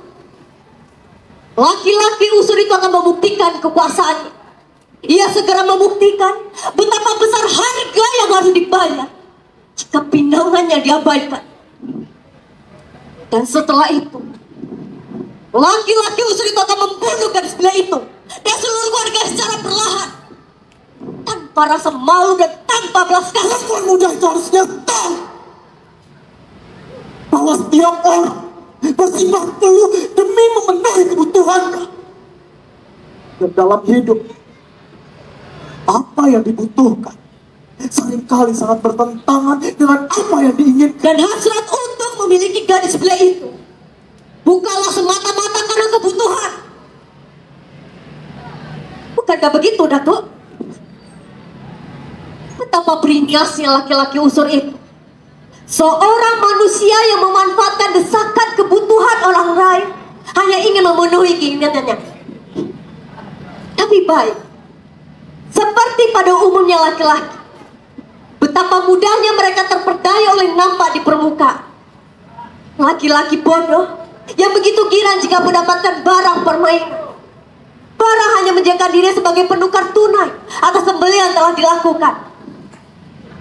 laki-laki usur itu akan membuktikan kekuasaannya. Ia segera membuktikan betapa besar harga yang harus dibayar jika pinangannya diabaikan. Dan setelah itu, laki-laki usur itu akan membunuh gadis belia itu dan seluruh warga secara perlahan, tanpa rasa malu dan tanpa belas kasihan. Perempuan muda itu harusnya tahu bahwa setiap orang bersimbah peluh demi memenuhi kebutuhannya. Dan dalam hidup, apa yang dibutuhkan seringkali sangat bertentangan dengan apa yang diinginkan. Dan hasrat untuk memiliki gadis belia itu bukanlah semata-mata karena kebutuhan. Bukankah begitu, Datuk? Betapa beringasnya laki-laki usur itu. Seorang manusia yang memanfaatkan desakan kebutuhan orang lain hanya ingin memenuhi keinginannya. Tapi baik, seperti pada umumnya laki-laki, betapa mudahnya mereka terperdaya oleh nampak di permukaan. Laki-laki bodoh yang begitu girang jika mendapatkan barang permainan. Barang hanya menjadikan diri sebagai penukar tunai atas sembelihan yang telah dilakukan.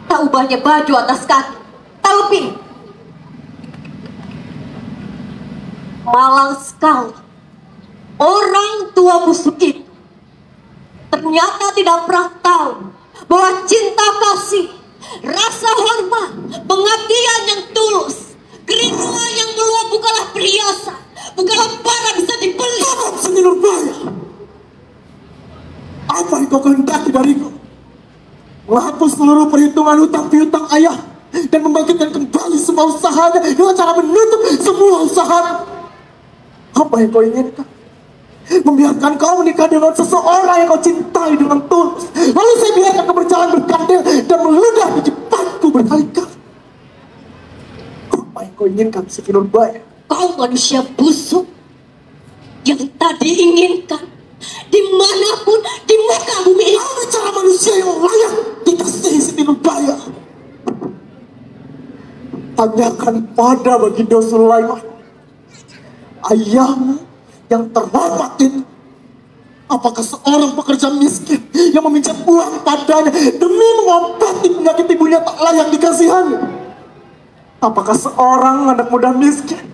Tak ubahnya baju atas kaki, tak lebih. Malang sekali orang tua busuk itu ternyata tidak pernah tahu bahwa cinta kasih, rasa hormat, pengabdian yang tulus, kerinduan yang meluap bukanlah perhiasan, bukanlah barang bisa dibeli. Cukup, Seni Nurbaya. Apa yang kau kehendaki dariku? Menghapus seluruh perhitungan hutang piutang ayah dan membangkitkan kembali semua usahanya dengan cara menutup semua usaha. Apa yang kau inginkan? Membiarkan kau menikah dengan seseorang yang kau cintai dengan tulus, lalu saya biarkan kau berjalan bergandeng dan meludah di depanku berkali-kali. Apa yang kau inginkan, Siti Nurbaya? Kau manusia busuk yang tadi inginkan dimanapun di muka bumi ini. Kau bicara manusia yang layak dikasihi, Siti Nurbaya. Tanyakan pada Baginda Sulaiman, ayahmu yang terhormat itu, apakah seorang pekerja miskin yang meminjam uang padanya demi mengobati penyakit ibunya tak layak dikasihannya? Apakah seorang anak muda miskin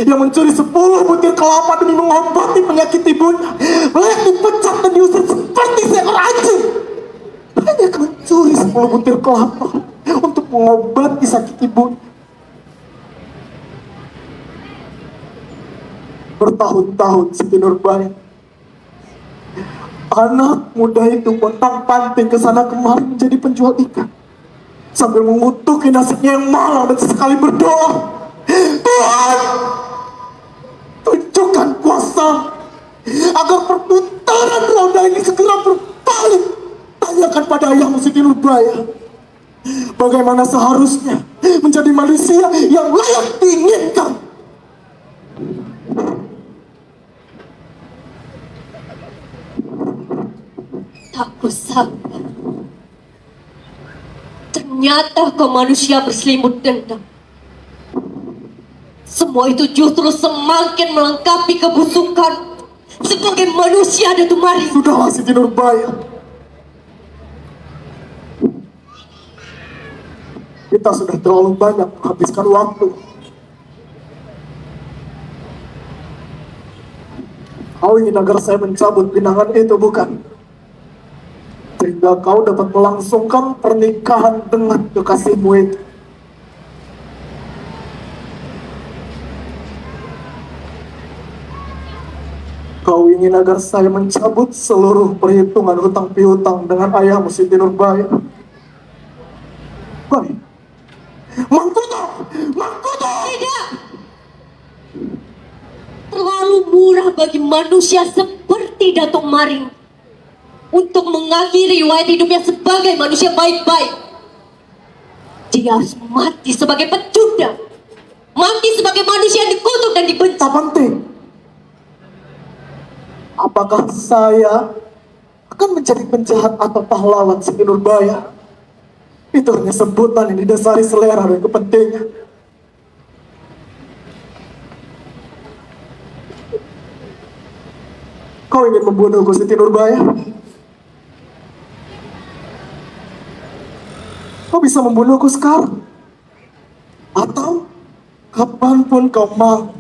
yang mencuri 10 butir kelapa demi mengobati penyakit ibunya layak dipecat dan diusir seperti seekor anjing? Hanya mencuri 10 butir kelapa untuk mengobati sakit ibunya. Bertahun-tahun Siti Nurbaya, anak muda itu pontang-panting ke sana kemari menjadi penjual ikan sambil mengutuki nasibnya yang malang dan sesekali berdoa, Tuhan, tunjukkan kuasa agar perputaran roda ini segera berbalik. Tanyakan pada ayahmu, Siti Nurbaya, bagaimana seharusnya menjadi manusia yang layak diinginkan. Tak kusangka ternyata kau manusia berselimut dendam. Semua itu justru semakin melengkapi kebusukan sebagai manusia, Datuk Maring. Sudahlah, Siti Nurbaya, kita sudah terlalu banyak menghabiskan waktu. Kau ingin agar saya mencabut pinangan itu, bukan? Sehingga kau dapat melangsungkan pernikahan dengan kekasihmu itu. Kau ingin agar saya mencabut seluruh perhitungan hutang piutang dengan ayahmu, Siti Nurbaya. Baik, Mangkuto! Mangkuto! Tidak! Terlalu murah bagi manusia seperti Datuk Maring untuk mengakhiri riwayat hidupnya sebagai manusia baik-baik. Dia harus mati sebagai pecundang, mati sebagai manusia yang dikutuk dan dibenci. Tak penting. Apakah saya akan menjadi penjahat atau pahlawan, Siti Nurbaya? itu hanya sebutan yang didasari selera dan kepentingan. Kau ingin membunuhku, Siti Nurbaya? Kau bisa membunuhku sekarang, atau kapanpun kau mau.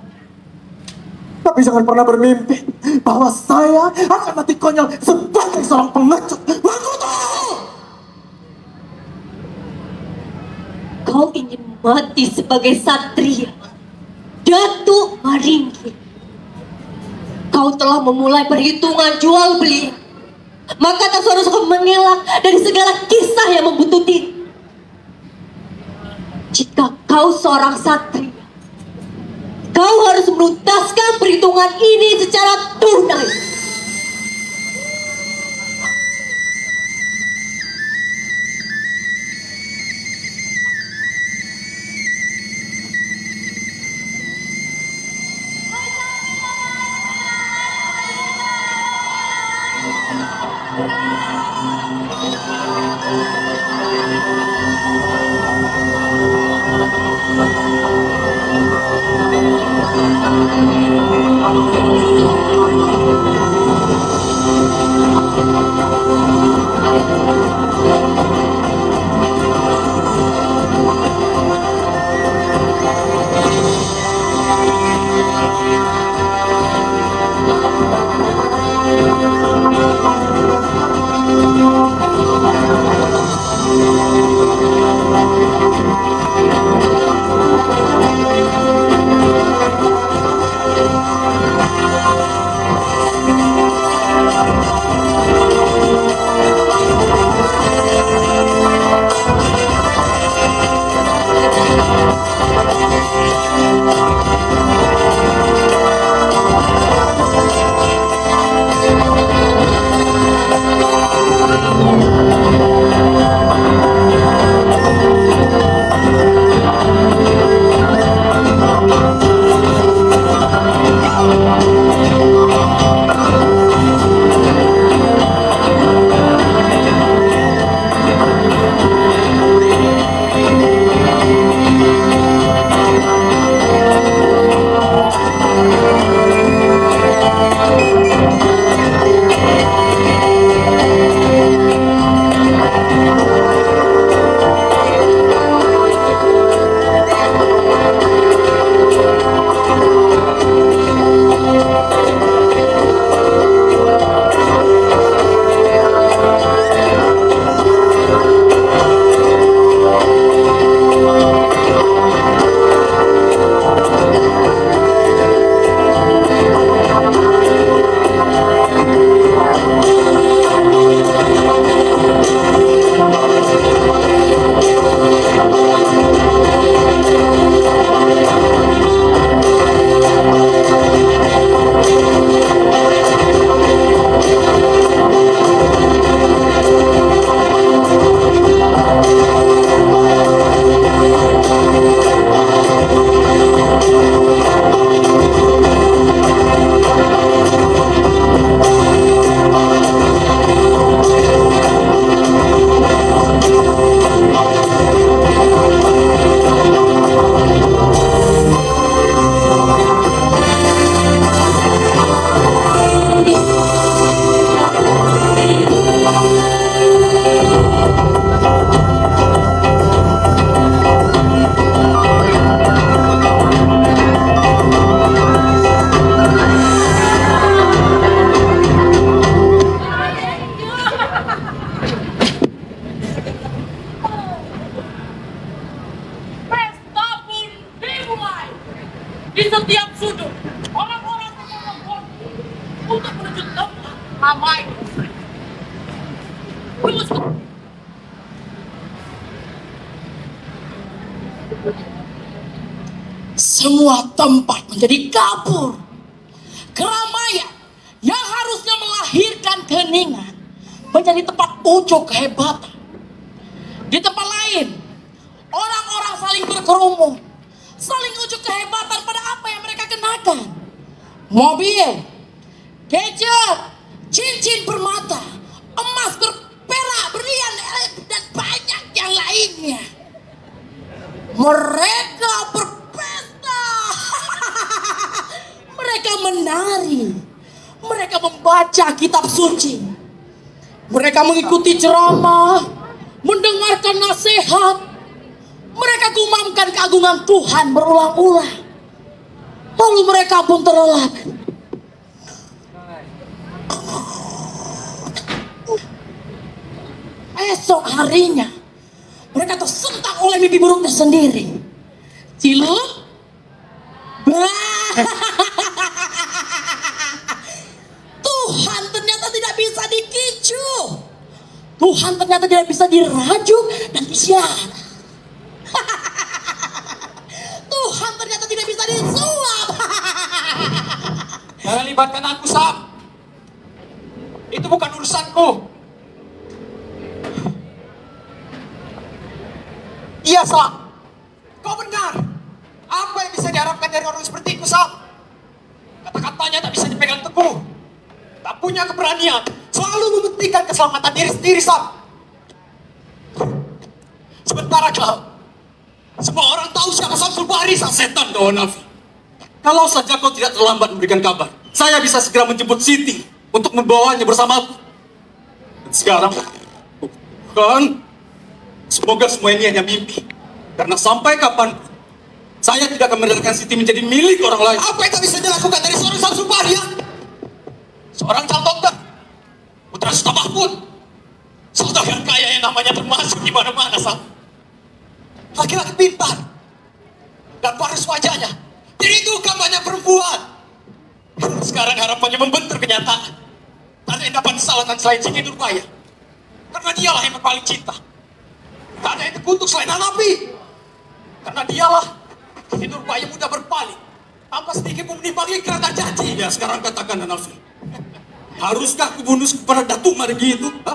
Tapi jangan pernah bermimpi bahwa saya akan mati konyol sebagai seorang pengecut. Makoto! Kau ingin mati sebagai satria, Datuk Maringgi. Kau telah memulai perhitungan jual beli, maka tak seharusnya kau mengelak dari segala kisah yang membuntuti. Jika kau seorang satria, kau harus menuntaskan perhitungan ini secara tunai. Di setiap sudut, orang-orang menonton untuk menuju tempat ramai. Semua tempat menjadi kabur. Keramaian yang harusnya melahirkan keheningan menjadi tempat ujuk kehebatan. Di tempat lain, orang-orang saling berkerumun, saling ujuk kehebatan pada apa yang mereka kenakan. Mobil, gadget, cincin permata, emas, perak, berlian, dan banyak yang lain. lainnya. Mereka berpesta. Mereka menari. Mereka membaca kitab suci. Mereka mengikuti ceramah, mendengarkan nasihat. Mereka gumamkan keagungan Tuhan berulang-ulang. Lalu mereka pun terlelap. Esok harinya mereka tersentak oleh mimpi buruknya sendiri. Cilup, Tuhan ternyata tidak bisa dikicu. Tuhan ternyata tidak bisa dirajuk dan disiar. Tuhan ternyata tidak bisa disuap. Jangan libatkan aku, Sam. Itu bukan urusanku. Iya, Sam. Kau benar. Apa yang bisa diharapkan dari orang sepertiku, Sam? Kata-katanya tak bisa dipegang teguh. Tak punya keberanian. Selalu mementingkan keselamatan diri sendiri, Sam. Sementara kau, semua orang tahu siapa Samsul Bahri, sang setan kawan Nafi. Kalau saja kau tidak terlambat memberikan kabar, saya bisa segera menjemput Siti untuk membawanya bersamaku. Dan sekarang, bukan. Semoga semua ini hanya mimpi. Karena sampai kapan, saya tidak akan membiarkan Siti menjadi milik orang lain. Apa yang tak bisa dilakukan dari seorang Samsul Bahri? Seorang calon dokter, putra Sultan Mahmud, saudagar kaya yang namanya termasuk di mana-mana, Sam. Laki-laki pintar dan paras wajahnya. Jadi itu banyak perempuan. Sekarang harapannya membentur kenyataan. Tak ada yang dapat disalahkan selain Siti Nurbaya. Karena dialah yang paling cinta. Tak ada yang terkutuk selain Hanafi. Karena dialah Siti Nurbaya mudah berpaling tanpa sedikit pun menimbangi kerana janji. Ya sekarang katakan Hanafi, haruskah aku bunuh kepada Datuk Marigi itu? Ha?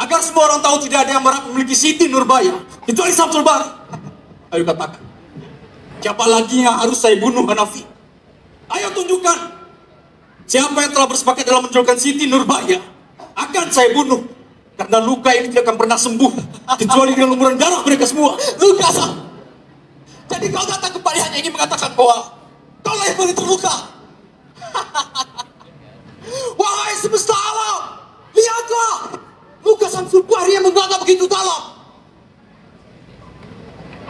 Agar semua orang tahu tidak ada yang berhak memiliki Siti Nurbaya kecuali Samsul Bahri. Ayo katakan, siapa lagi yang harus saya bunuh, Hanafi? Ayo tunjukkan. Siapa yang telah bersepakat dalam menjualkan Siti Nurbaya akan saya bunuh. Karena luka ini tidak akan pernah sembuh kecuali dengan lumuran darah mereka semua. Luka, Sam. Jadi kau datang kembali hanya ingin mengatakan bahwa kau lah yang paling terluka. Wahai semesta alam, lihatlah luka Samsul Bahri yang menganga begitu dalam.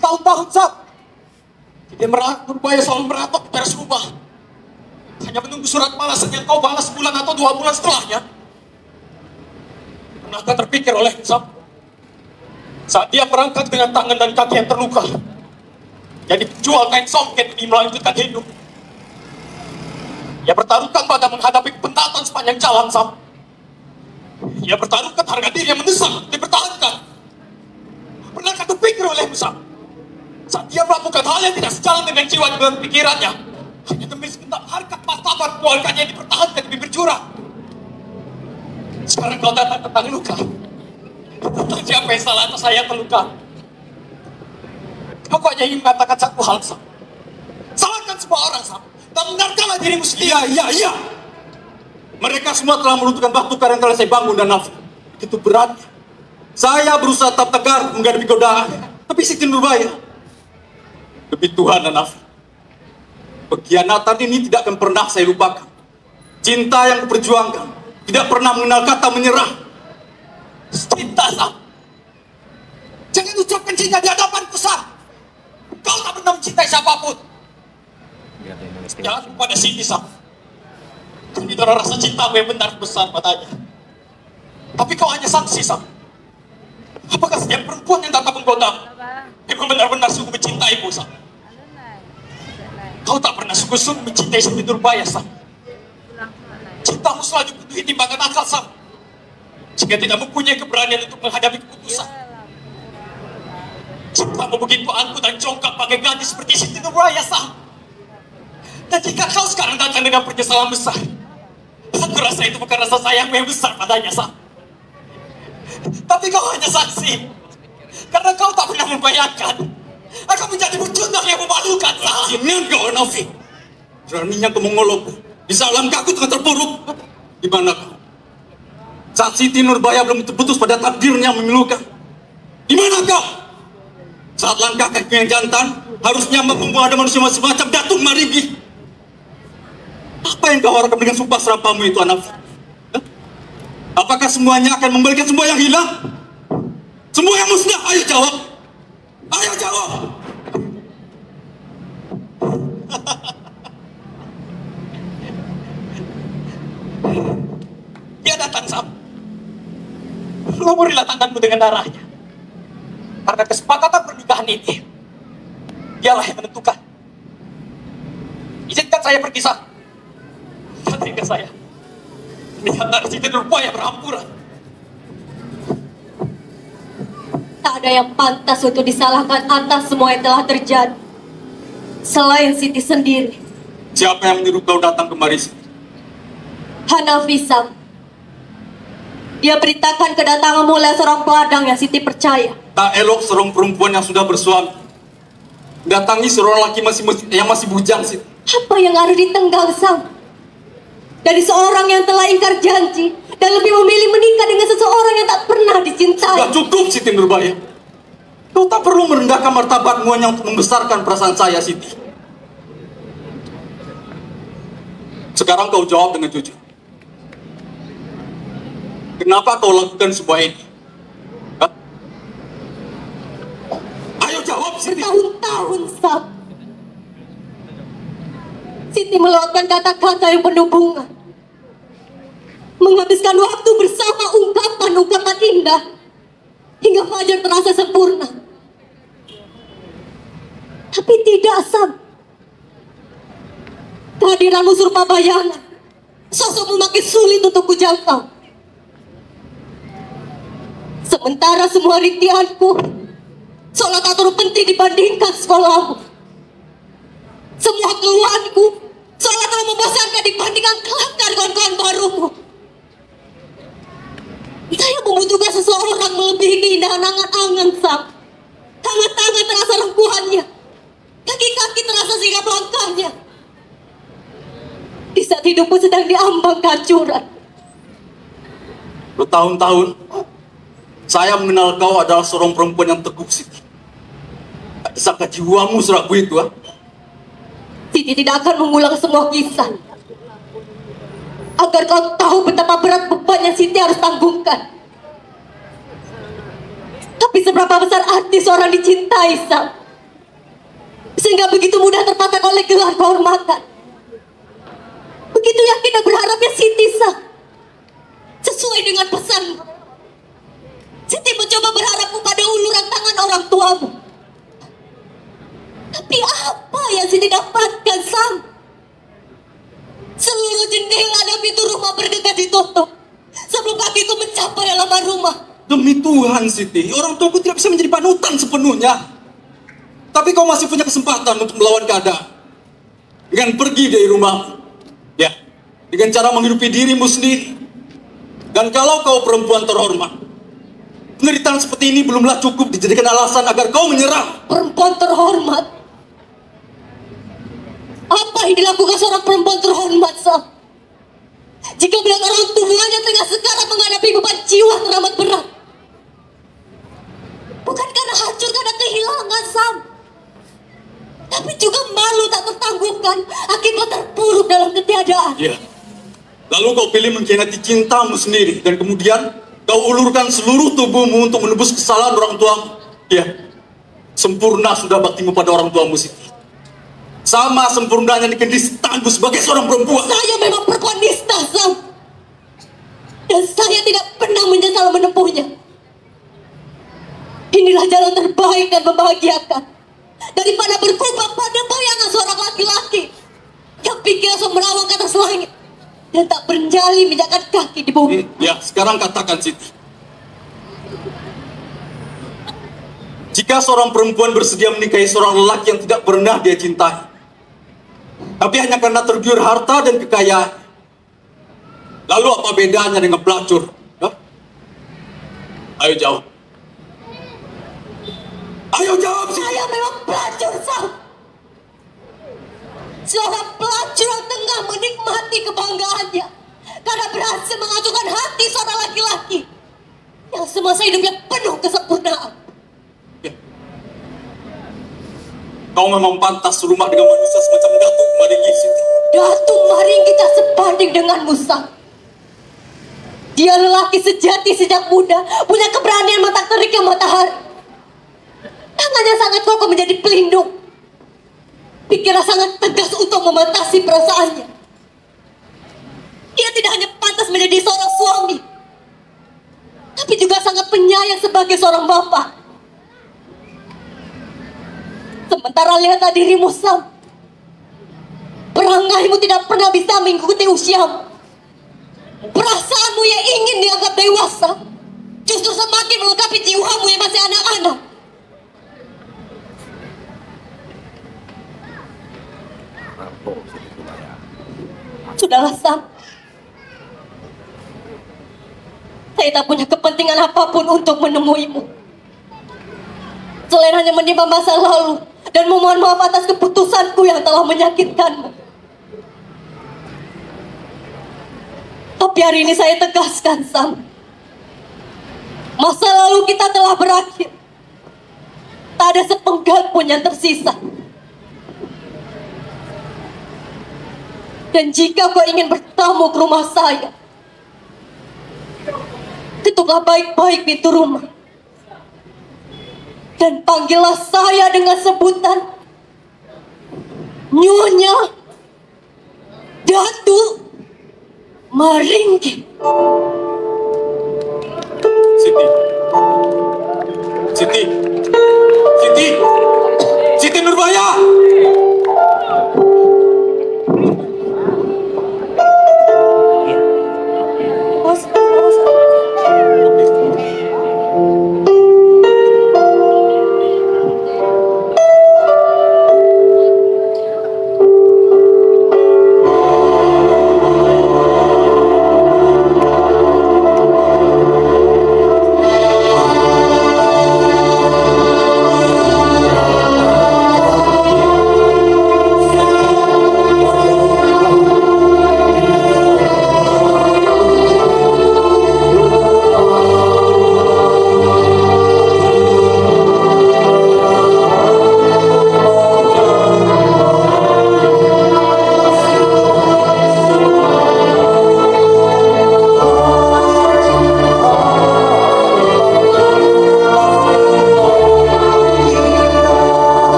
Tahun-tahun, Sam, dia Nurbaya selalu meratok di teras rumah, hanya menunggu surat balasan yang kau balas sebulan atau 2 bulan setelahnya. Pernahkah terpikir oleh Sam, saat dia berangkat dengan tangan dan kaki yang terluka, jadi penjual kain songket demi melanjutkan hidup, ia bertaruhkan pada menghadapi kepenatan sepanjang jalan, Sam. Ia bertaruhkan harga diri yang mendesak dipertahankan. Pernahkah terpikir olehmu, Sam, saat dia melakukan hal yang tidak sejalan dengan jiwa dan pikirannya, hanya demi segenap harkat martabat keluarganya yang dipertahankan demi berjurang. Sekarang kau datang tentang luka, tentang siapa yang salah atau saya terluka. Kau hanya ingin mengatakan satu hal, Sam. Salahkan semua orang, Sam, dan benarkanlah dirimu sendiri. Iya. Mereka semua telah meruntuhkan batu karang yang telah saya bangun dan Nafi. Begitu beratnya. Saya berusaha tetap tegar menghadapi godaan, tapi Siti Nurbaya, demi Tuhan dan Nafi, pengkhianatan ini tidak akan pernah saya lupakan. Cinta yang kuperjuangkan tidak pernah mengenal kata menyerah. Cinta, Sam. Jangan ucapkan cinta di hadapanku, Sam. Kau tak pernah mencintai siapapun. Jangan pada Siti, Sam. Dan itu rasa cintamu yang benar besar padanya. Tapi kau hanya sanksi, Sam. Apakah setiap perempuan yang datang menggoda memang benar-benar sungguh mencintaimu, Sam? Kau tak pernah sungguh-sungguh mencintai Siti Nurbaya, Sam. Cintamu selalu dipenuhi timbangan akal, Sam, jika tidak mempunyai keberanian untuk menghadapi keputusan. Cintamu begitu angkuh dan congkak bagai gadis seperti Siti Nurbaya, Sam. Dan jika kau sekarang datang dengan penyesalan besar, aku rasa itu bukan rasa sayangmu yang besar padanya, Sam. Tapi kau hanya saksi, karena kau tak pernah membayangkan akan menjadi pecundang yang memalukan, Sam. Ini kau, Nafi. Beraninya kau mengolok di salam aku tengah terpuruk. Di mana kau? Saat Siti Nurbaya belum terputus pada takdirnya memilukan. Di mana kau? Saat langkah kaki yang jantan, harusnya mumpung ada manusia semacam Datuk Marigi. Apa yang kau harapkan dengan sumpah serapamu itu, anak? Apakah semuanya akan membalikan semua yang hilang? Semua yang musnah? Ayo jawab. Ayo jawab. Dia datang, Sam. Lumurilah tanganmu dengan darahnya. Karena kesepakatan pernikahan ini, dialah yang menentukan. Izinkan saya pergi, Sam. Izinkan saya melihat Narsita Nurbaya berhamburan. Tak ada yang pantas untuk disalahkan atas semua yang telah terjadi, selain Siti sendiri. Siapa yang menyuruh kau datang kemari? Hanafi, Sam. Dia beritakan kedatanganmu oleh seorang peladang yang Siti percaya. Tak elok seorang perempuan yang sudah bersuami datangi seorang laki yang masih bujang, Siti. Apa yang ada di tenggang, Sam? Dari seorang yang telah ingkar janji dan lebih memilih menikah dengan seseorang yang tak pernah dicintai. Sudah cukup, Siti Nurbaya. Kau tak perlu merendahkan martabatmu hanya untuk membesarkan perasaan saya, Siti. Sekarang kau jawab dengan jujur. Kenapa kau lakukan semua ini? Hah? Ayo jawab, Siti. Bertahun-tahun, Sam. Siti meluapkan kata-kata yang penuh bunga, menghabiskan waktu bersama ungkapan-ungkapan indah, hingga fajar terasa sempurna. Tapi tidak, Sam. Kehadiranmu serupa bayangan, sosokmu makin sulit untuk kujangkau. Sementara semua rintihanku seolah tak terlalu penting dibandingkan sekolahmu. Semua keluhanku seolah terlalu membosankan dibandingkan kelakar kawan-kawan barumu. Saya membutuhkan seseorang melebihi keindahan angan-angan, Sam. Tangan-tangan terasa lengkuhannya, kaki-kaki terasa sigap langkahnya. Di saat hidupku sedang diambang kehancuran. Bertahun-tahun saya mengenal kau adalah seorang perempuan yang teguh, Siti. Sangka jiwamu seragu itu, ha? Siti tidak akan mengulang semua kisah, agar kau tahu betapa berat beban yang Siti harus tanggungkan. Tapi seberapa besar arti seorang dicintai, Sam, sehingga begitu mudah terpatak oleh gelar kehormatan. Begitu yakin dan berharapnya Siti, Sam. Sesuai dengan pesanmu, Siti mencoba berharap pada uluran tangan orang tuamu. Tapi apa yang Siti dapatkan, Sam? Seluruh jendela dan pintu rumah bergegas ditutup sebelum kakiku mencapai halaman rumah. Demi Tuhan, Siti, orang tuaku tidak bisa menjadi panutan sepenuhnya. Tapi kau masih punya kesempatan untuk melawan keadaan dengan pergi dari rumah, ya, dengan cara menghidupi dirimu sendiri. Dan kalau kau perempuan terhormat, penderitaan seperti ini belumlah cukup dijadikan alasan agar kau menyerah. Perempuan terhormat? Apa yang dilakukan seorang perempuan terhormat, Sam? Jika melihat orang tuanya tengah sekarat menghadapi beban jiwa teramat berat, bukan karena hancur karena kehilangan, Sam, tapi juga malu tak tertangguhkan akibat terpuruk dalam ketiadaan. Ya. Lalu kau pilih mengkhianati cintamu sendiri dan kemudian kau ulurkan seluruh tubuhmu untuk menebus kesalahan orang tuamu. Ya. Sempurna sudah baktimu pada orang tuamu, Siti. Sama sempurnanya dikendiskanmu sebagai seorang perempuan. Saya memang perempuan nista, Sam. Dan saya tidak pernah menyesal menempuhnya. Inilah jalan terbaik dan membahagiakan daripada berkubang pada bayangan seorang laki-laki yang pikirnya merawang ke atas langit dan tak bernyali menjaga kaki di bumi. Ya, sekarang katakan, Siti. Jika seorang perempuan bersedia menikahi seorang lelaki yang tidak pernah dia cintai, tapi hanya karena tergiur harta dan kekayaan, lalu apa bedanya dengan pelacur? Hah? Ayo jawab. Ayo jawab, Siti. Saya memang pelacur, Sam. Seorang pelacur yang tengah menikmati kebanggaannya karena berhasil mengacungkan hati seorang laki-laki yang semasa hidupnya penuh kesempurnaan. Kau memang pantas serumah dengan manusia semacam Datuk Maringgi, Siti. Datuk Maringgi tak sebanding dengan Musa. Dia lelaki sejati sejak muda, punya keberanian mata teriknya matahari. Tangannya sangat kokoh menjadi pelindung. Pikirnya sangat tegas untuk membatasi perasaannya. Dia tidak hanya pantas menjadi seorang suami, tapi juga sangat penyayang sebagai seorang bapak. Sementara lihatlah dirimu, Sam. Perangaimu tidak pernah bisa mengikuti usiamu. Perasaanmu yang ingin dianggap dewasa justru semakin melengkapi jiwamu yang masih anak-anak. Sudahlah, Sam. Saya tak punya kepentingan apapun untuk menemuimu, selain hanya menimba masa lalu dan memohon maaf atas keputusanku yang telah menyakitkanmu. Tapi hari ini saya tegaskan, Sam. Masa lalu kita telah berakhir. Tak ada sepenggal pun yang tersisa. Dan jika kau ingin bertamu ke rumah saya, tutuplah baik-baik pintu rumah. Dan panggillah saya dengan sebutan Nyonya Datuk Maringgi. Siti. Siti. Siti. Siti Nurbaya.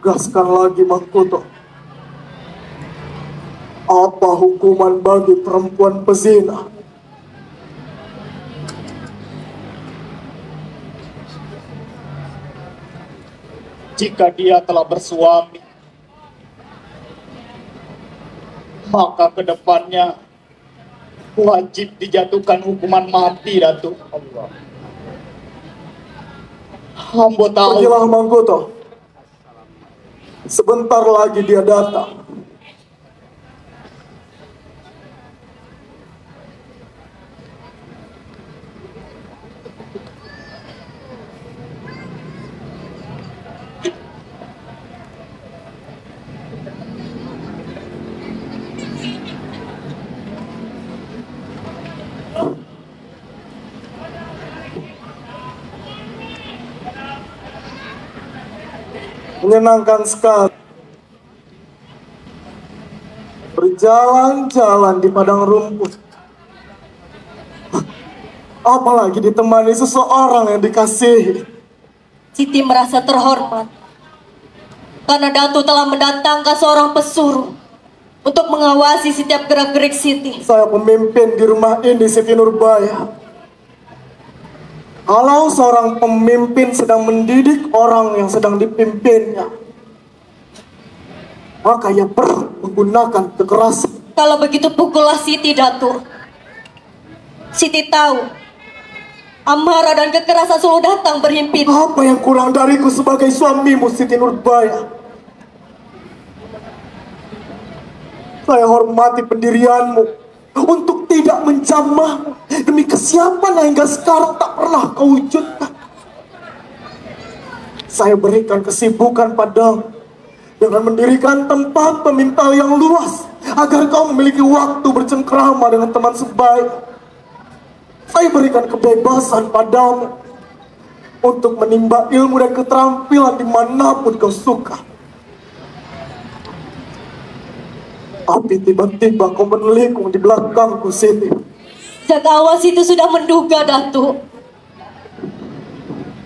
Tegaskan lagi, Mangkuto. Apa hukuman bagi perempuan pezina? Jika dia telah bersuami, maka kedepannya wajib dijatuhkan hukuman mati, Datuk. Hamba tahu. Pergilah, Mangkuto. Sebentar lagi dia datang. Menyenangkan sekali berjalan-jalan di padang rumput apalagi ditemani seseorang yang dikasihi. Siti merasa terhormat karena Datuk telah mendatangkan seorang pesuruh untuk mengawasi setiap gerak-gerik Siti. Saya pemimpin di rumah ini, Siti Nurbaya. Kalau seorang pemimpin sedang mendidik orang yang sedang dipimpinnya, maka ia perlu menggunakan kekerasan. Kalau begitu pukullah Siti, Datuk. Siti tahu amarah dan kekerasan selalu datang berhimpit. Apa yang kurang dariku sebagai suamimu, Siti Nurbaya? Saya hormati pendirianmu untuk tidak menjamahmu demi kesiapan yang hingga sekarang tak pernah kau wujudkan. Saya berikan kesibukan padamu dengan mendirikan tempat pemintal yang luas agar kau memiliki waktu bercengkrama dengan teman sebaik. Saya berikan kebebasan padamu untuk menimba ilmu dan keterampilan dimanapun kau suka. Tapi tiba-tiba kau menelikung di belakangku, Siti. Jaga awas itu sudah menduga, Datuk.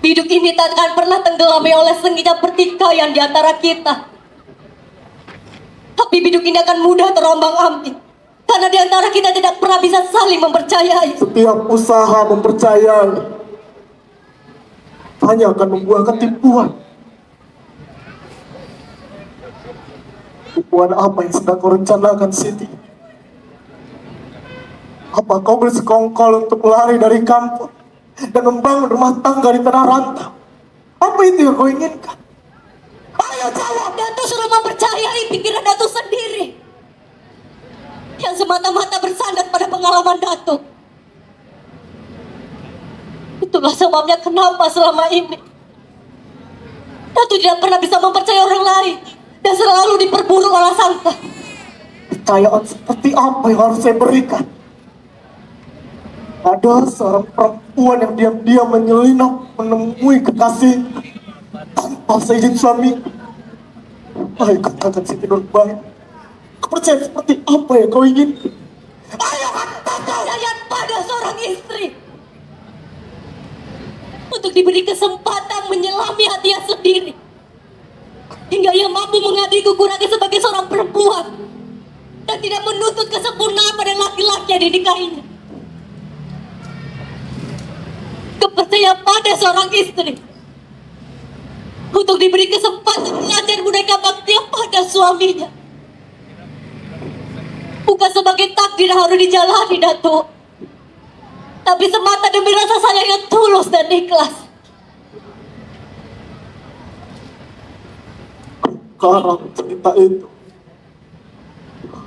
Biduk ini tak akan pernah tenggelami oleh sengitnya pertikaian di antara kita. Tapi biduk ini akan mudah terombang-ambing karena di antara kita tidak pernah bisa saling mempercayai. Setiap usaha mempercayai hanya akan membuahkan tipuan. Tipuan apa yang sedang kau rencanakan, Siti? Apa kau bersekongkol untuk lari dari kampung dan membangun rumah tangga di tanah rantau? Apa itu yang kau inginkan? Ayo jawab! Datuk sudah mempercayai pikiran Datuk sendiri yang semata-mata bersandar pada pengalaman Datuk. Itulah sebabnya kenapa selama ini Datuk tidak pernah bisa mempercayai orang lain dan selalu diperburuk oleh sangka. Percayaan seperti apa yang harus saya berikan? Ada seorang perempuan yang diam-diam menyelinap menemui kekasih tanpa seizin suami. Ayo katakan, Siti Nurbaya, kepercayaan seperti apa yang kau ingin? Ayo katakan kepercayaan pada seorang istri untuk diberi kesempatan menyelami hatinya sendiri hingga ia mampu mengabdi kekurangan sebagai seorang perempuan dan tidak menuntut kesempurnaan pada laki-laki yang dinikahinya. Kepercayaan pada seorang istri untuk diberi kesempatan belajar budaya bakti pada suaminya bukan sebagai takdir yang harus dijalani, Datuk, tapi semata demi rasa sayang yang tulus dan ikhlas. Karang cerita itu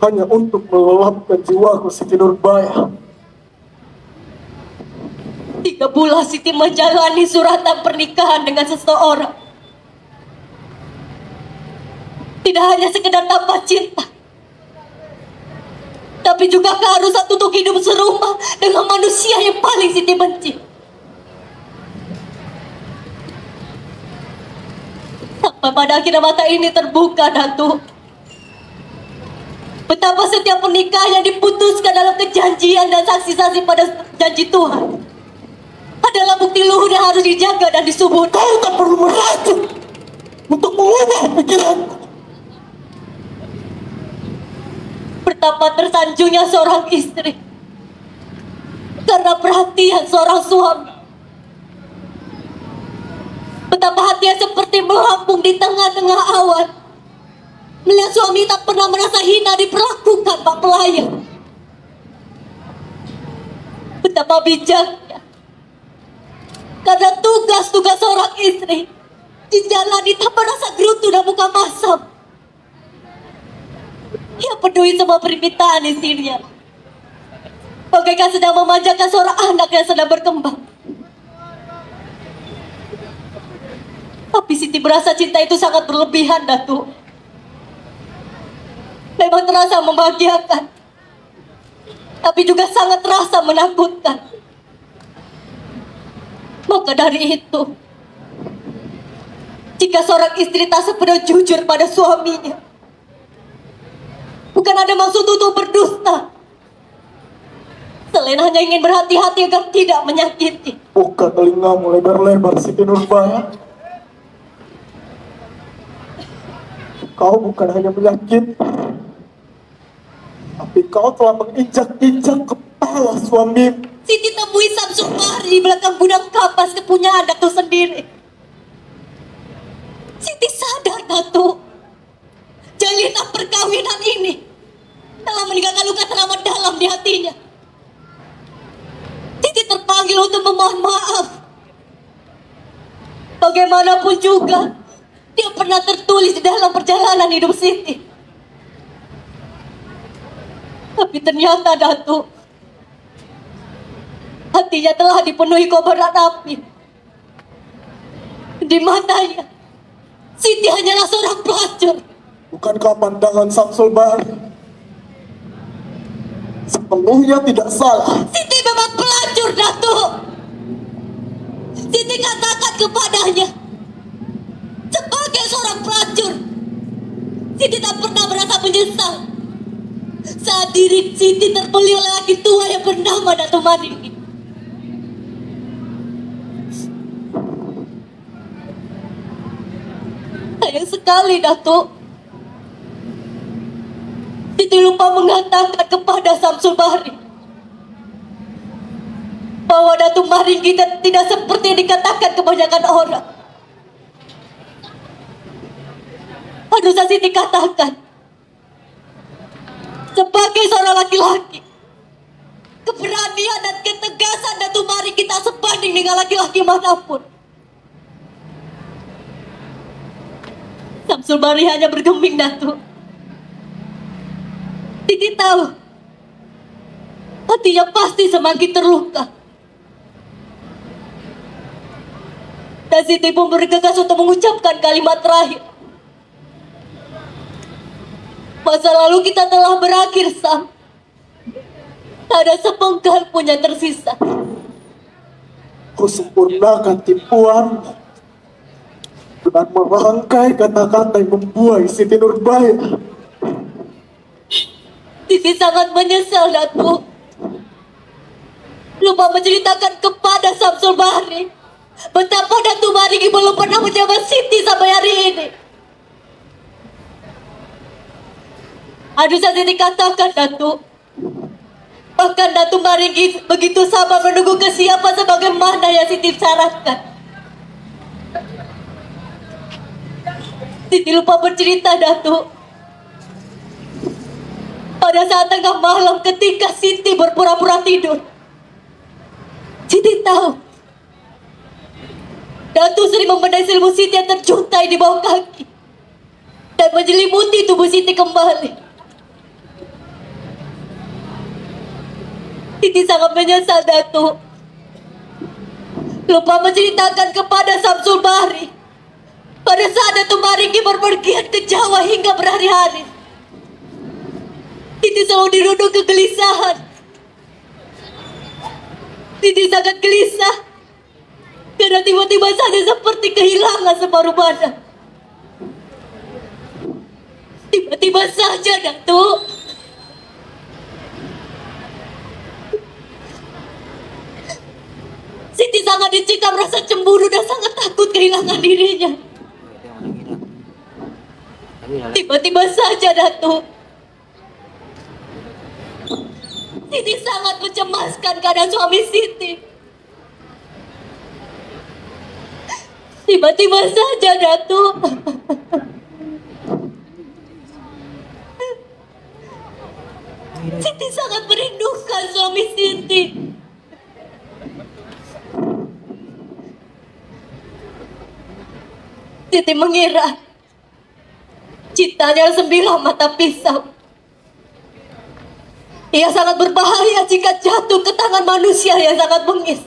hanya untuk melelapkan jiwaku, Siti Nurbaya. 3 bulan Siti menjalani suratan pernikahan dengan seseorang. Tidak hanya sekedar tanpa cinta, tapi juga keharusan untuk hidup serumah dengan manusia yang paling Siti benci. Sampai pada akhirnya mata ini terbuka, Datuk. Betapa setiap pernikahan yang diputuskan dalam kejanjian dan saksi-saksi pada janji Tuhan adalah bukti luhur yang harus dijaga dan disubur. Kau tak perlu meracun untuk mengubah pikiranku. Betapa tersanjungnya seorang istri karena perhatian seorang suami. Betapa hatinya seperti melampung di tengah-tengah awan melihat suami tak pernah merasa hina diperlakukan bak pelayan. Betapa bijaknya karena tugas-tugas seorang istri dijalani tanpa rasa gerutu dan muka masam. Ia peduli sama permintaan istrinya, bagaikan sedang memanjakan seorang anak yang sedang berkembang. Tapi Siti merasa cinta itu sangat berlebihan, Datuk. Memang terasa membahagiakan, tapi juga sangat terasa menakutkan. Maka dari itu, jika seorang istri tak sepenuhnya jujur pada suaminya, bukan ada maksud untuk berdusta, Kalian hanya ingin berhati-hati agar tidak menyakiti. Buka telingamu lebar-lebar, Siti Nurbaya. Kau bukan hanya menyakiti, tapi kau telah menginjak-injak kepala suamimu. Siti temui Samsul Bahri di belakang gudang kapas kepunyaan Datuk sendiri. Siti sadar, Datuk, jalinan perkawinan ini telah meninggalkan luka teramat dalam di hatinya. Siti terpanggil untuk memohon maaf. Bagaimanapun juga, dia pernah tertulis di dalam perjalanan hidup Siti. Tapi ternyata, Datuk, hatinya telah dipenuhi kobaran api. Di matanya, Siti hanyalah seorang pelacur. Bukankah pandangan Samsul Bahri sepenuhnya tidak salah? Siti memang pelacur, Datuk. Siti katakan kepadanya, sebagai seorang pelacur, Siti tak pernah merasa menyesal saat diri Siti terbeli oleh laki tua yang bernama Datuk Maringgi. Sayang sekali, Datuk, Siti lupa mengatakan kepada Samsul Bahri bahwa Datuk Maringgi tidak seperti yang dikatakan kebanyakan orang. Harusnya Siti katakan, sebagai seorang laki-laki, keberanian dan ketegasan Datuk Maringgi tak sebanding dengan laki-laki manapun. Samsul Bahri hanya bergeming, Datuk. Siti tahu hatinya pasti semakin terluka. Dan Siti pun bergegas untuk mengucapkan kalimat terakhir. Masa lalu kita telah berakhir, Sam. Tak ada sepenggal pun yang tersisa. Kau sempurnakan tipuanmu dengan merangkai kata-kata yang membuai Siti Nurbaya. Siti sangat menyesal, Datuk. Lupa menceritakan kepada Samsul Bahri betapa Datuk Maringgi belum pernah menjabat Siti sampai hari ini. Harusnya Siti katakan, Datuk, bahkan Datuk Maringgi begitu sabar menunggu kesiapan sebagaimana yang Siti syaratkan. Siti lupa bercerita, Datuk, pada saat tengah malam ketika Siti berpura-pura tidur, Siti tahu Datuk sering membenahi ilmu Siti yang terjuntai di bawah kaki dan menyelimuti tubuh Siti kembali. Siti sangat menyesal, Datuk, lupa menceritakan kepada Samsul Bahri pada saat Datuk Maringgi berpergian ke Jawa hingga berhari-hari. Siti selalu dirundung kegelisahan. Siti sangat gelisah karena tiba-tiba saja seperti kehilangan separuh badan. Tiba-tiba saja, Datuk, Siti sangat dicikam rasa cemburu dan sangat takut kehilangan dirinya. Tiba-tiba saja, Datuk, Siti sangat mencemaskan keadaan suami Siti. Tiba-tiba saja, Datuk, Siti sangat merindukan suami Siti. Siti mengira cintanya sembilan mata pisau. Ia sangat berbahaya jika jatuh ke tangan manusia yang sangat bengis.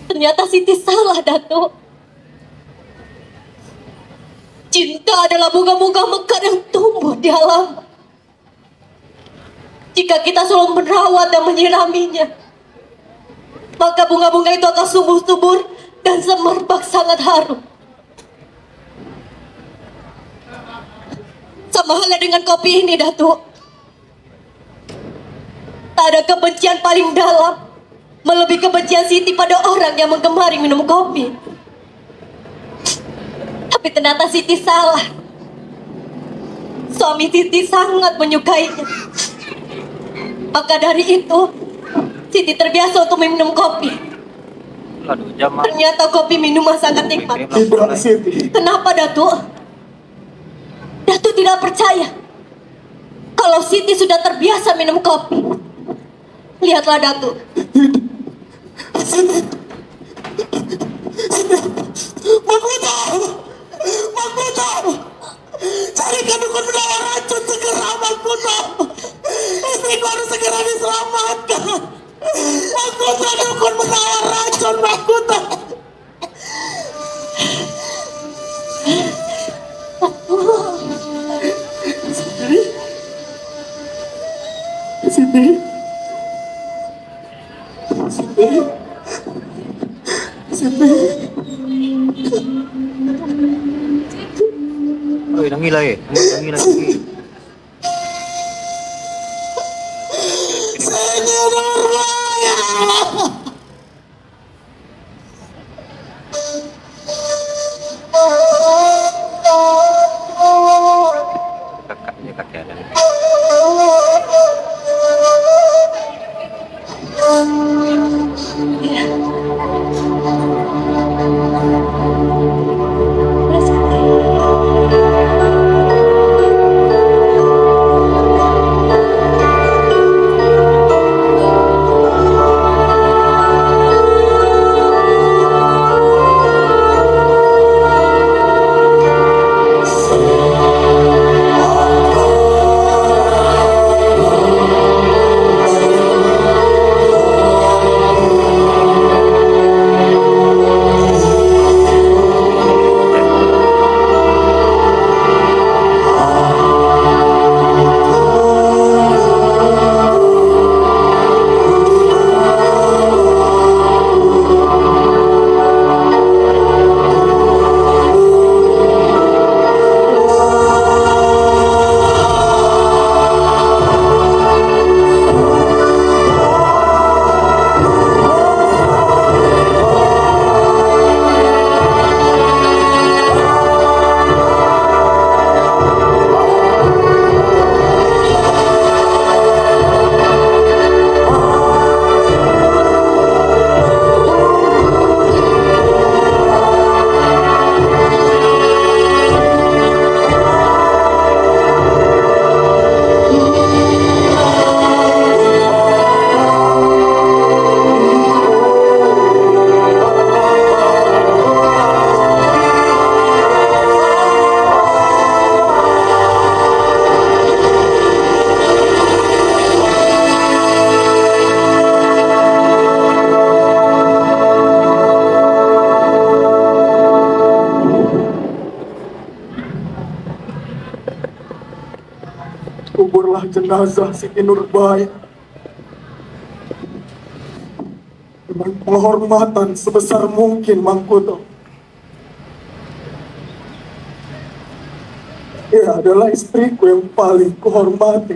Ternyata Siti salah, Datuk. Cinta adalah bunga-bunga mekar yang tumbuh di alam. Jika kita selalu merawat dan menyiraminya, maka bunga-bunga itu akan subur-subur dan semerbak sangat harum. Sama halnya dengan kopi ini, Datuk. Tak ada kebencian paling dalam melebihi kebencian Siti pada orang yang menggemari minum kopi. Tapi ternyata Siti salah. Suami Siti sangat menyukainya. Maka dari itu, Siti terbiasa untuk minum kopi. Aduh, Jamal. Ternyata kopi minuman sangat nikmat. Tidak, Siti. Kenapa, Datuk? Datuk tidak percaya kalau Siti sudah terbiasa minum kopi. Lihatlah, Datuk. Mangkuto, carikan dukun menawar racun segera, Mangkuto. Istriku harus segera diselamatkan. Mangkuto, dukun menawar racun, Mangkuto. Siti. Oi, nangila eh. Nangila lagi. Kakaknya kakek ada. Kuburlah jenazah Siti Nurbaya dengan penghormatan sebesar mungkin, Mangkuto. Ia adalah istriku yang paling kuhormati.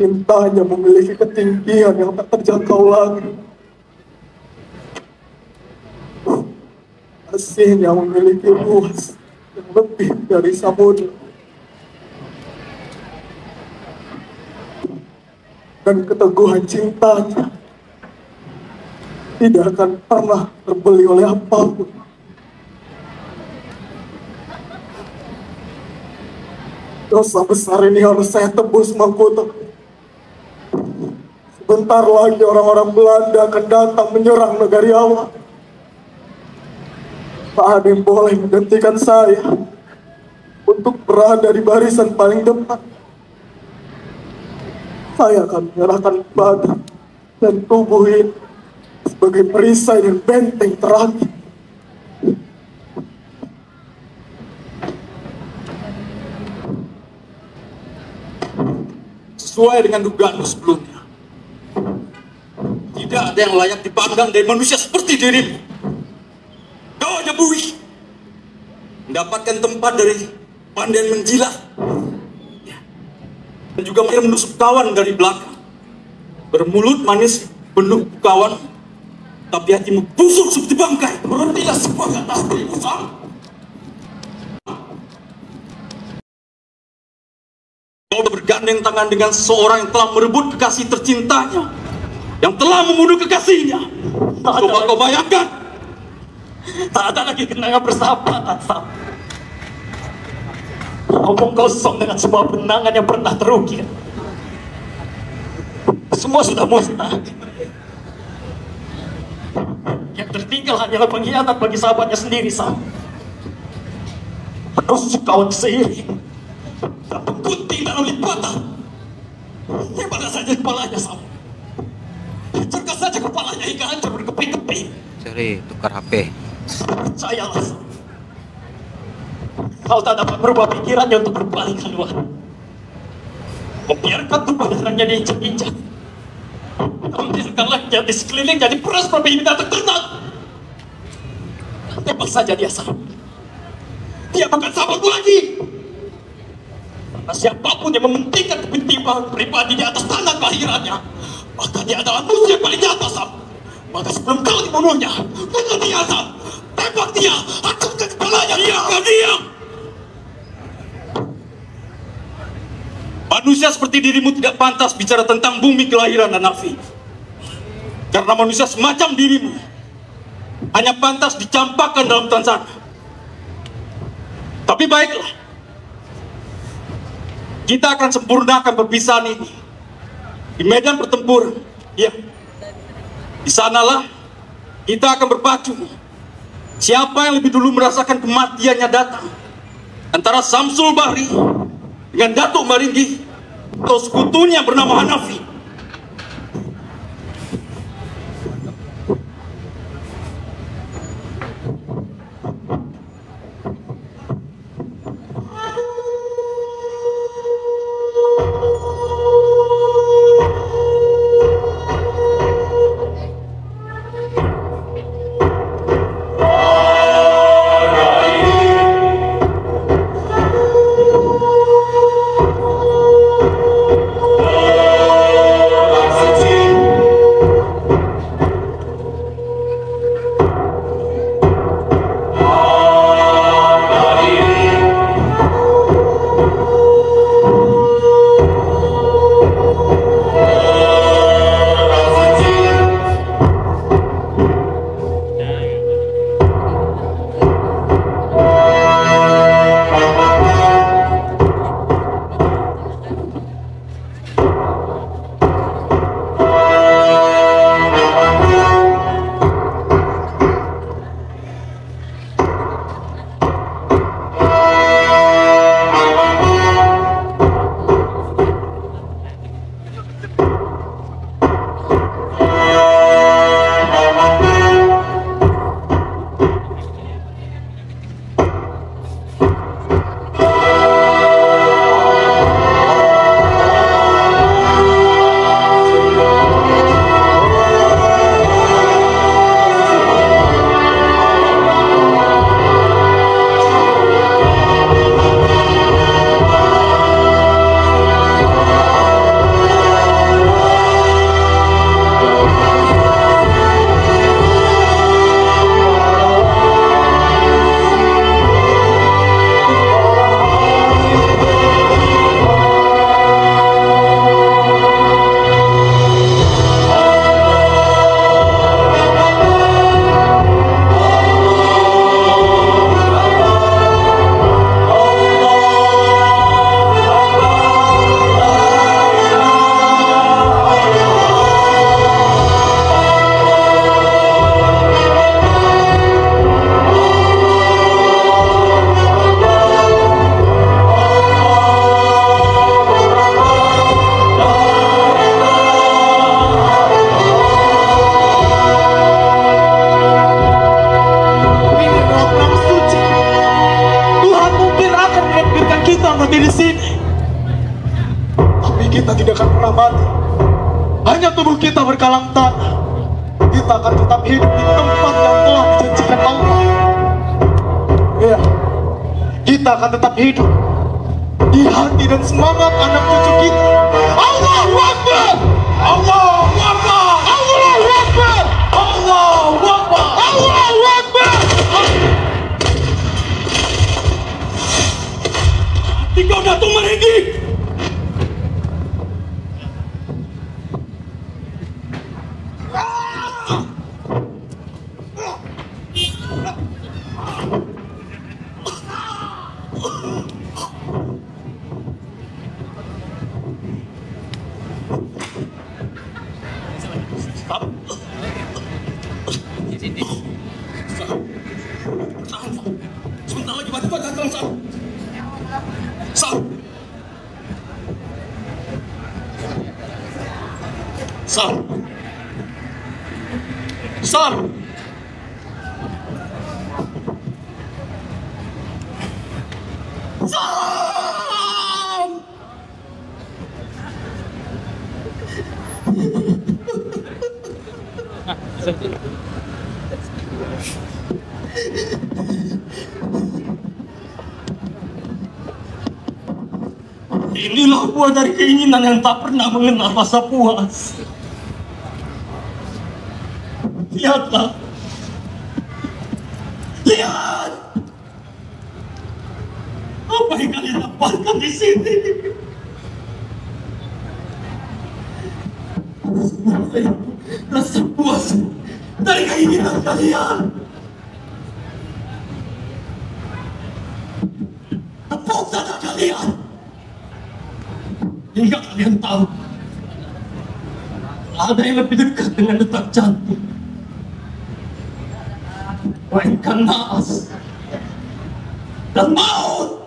Cintanya memiliki ketinggian yang tak terjangkau lagi. Kasihnya memiliki luas yang lebih dari samudra. Dan keteguhan cintanya tidak akan pernah terbeli oleh apapun. Dosa besar ini harus saya tebus, Mangkuto. Sebentar lagi orang-orang Belanda akan datang menyerang negari Allah. Tak ada yang boleh menghentikan saya untuk berada di barisan paling depan. Saya akan menyerahkan badan dan tubuh ini sebagai perisai dan benteng terakhir. Sesuai dengan dugaanmu sebelumnya, tidak ada yang layak dipandang dari manusia seperti dirimu. Kau hanya buih, mendapatkan tempat dari pandai menjilat. dan juga menusuk kawan dari belakang. Bermulut manis penuh kawan, tapi hatimu busuk seperti bangkai. Berhentilah semua kata-kata Sam. Kau bergandeng tangan dengan seseorang yang telah merebut kekasih tercintanya, yang telah membunuh kekasihnya. Coba kau bayangkan. Tak ada lagi kenangan persahabatan, Sam. Omong kosong dengan sebuah benangan yang pernah terukir. Semua sudah musnah. Yang tertinggal hanyalah pengkhianat bagi sahabatnya sendiri, Sam. Menusuk kawan seiring dan penggunting dalam lipatan. Hebat saja kepalanya, Sam. Hancurkan saja kepalanya hingga hancur berkeping-keping. Sorry, tukar HP. Percayalah, Sam. Kau tak dapat merubah pikirannya untuk berbalik haluan. Membiarkan tubuh darahnya diinjak-injak. Membiarkan lehernya di sekeliling jadi peras berbeda binatang ternak. Tembak saja dia, Sam. Dia bukan sahabatmu lagi. Karena siapapun yang mementingkan kepentingan pribadi di atas tangan akhiratnya, maka dia adalah musuh yang paling nyata, Sam. Maka sebelum kau dibunuhnya, bunuh dia, Sam. Tembak dia, hancurkan kepalanya. Diam. Manusia seperti dirimu tidak pantas bicara tentang bumi kelahiran dan nafi. Karena manusia semacam dirimu hanya pantas dicampakkan dalam tanzana. Tapi baiklah, kita akan sempurnakan perpisahan ini di medan pertempuran. Ya, di sanalah kita akan berpacu. Siapa yang lebih dulu merasakan kematiannya datang, antara Samsul Bahri dengan Datuk Maringgi atau sekutunya bernama Hanafi. tubuh kita berkalang tanah, kita akan tetap hidup di tempat yang telah dijanjikan Allah. Ya, kita akan tetap hidup di hati dan semangat anak cucu kita. Allahu Akbar. Allahu Akbar. Allahu Akbar. Allahu Akbar. Allahu Akbar. Kau Datuk Marenggi. Sebentar lagi batu datang, Sam. Inilah buah dari keinginan yang tak pernah mengenal rasa puas. Lihatlah. Lihat. Apa yang kalian dapatkan di sini? Rasa puas dari keinginan kalian. Tepuk dada kalian. Hingga kalian tahu ada yang lebih dekat dengan detak jantung, melainkan naas dan maut.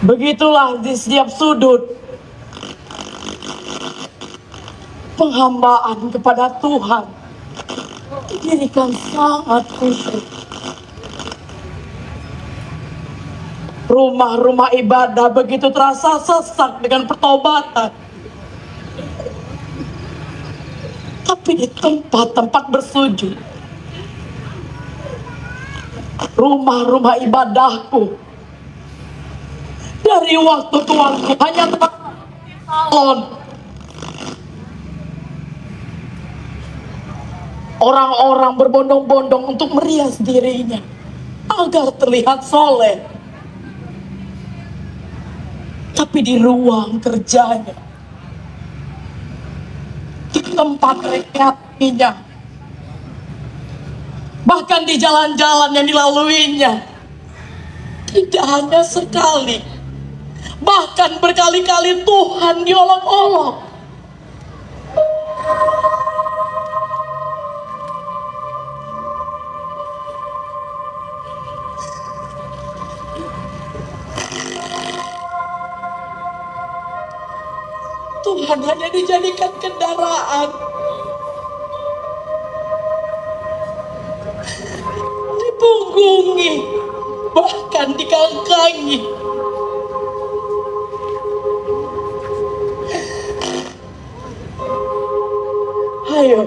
Begitulah di setiap sudut penghambaan kepada Tuhan didirikan sangat khusyuk. Rumah-rumah ibadah begitu terasa sesak dengan pertobatan. Tapi di tempat-tempat bersujud, rumah-rumah ibadahku, dari waktu ke waktu hanya salon. Orang-orang berbondong-bondong untuk merias dirinya agar terlihat soleh. Tapi di ruang kerjanya, di tempat rekreasinya, bahkan di jalan-jalan yang dilaluinya, tidak hanya sekali, bahkan berkali-kali Tuhan diolok-olok. Tuhan hanya dijadikan kendaraan, dipunggungi, bahkan dikangkangi. Ayo,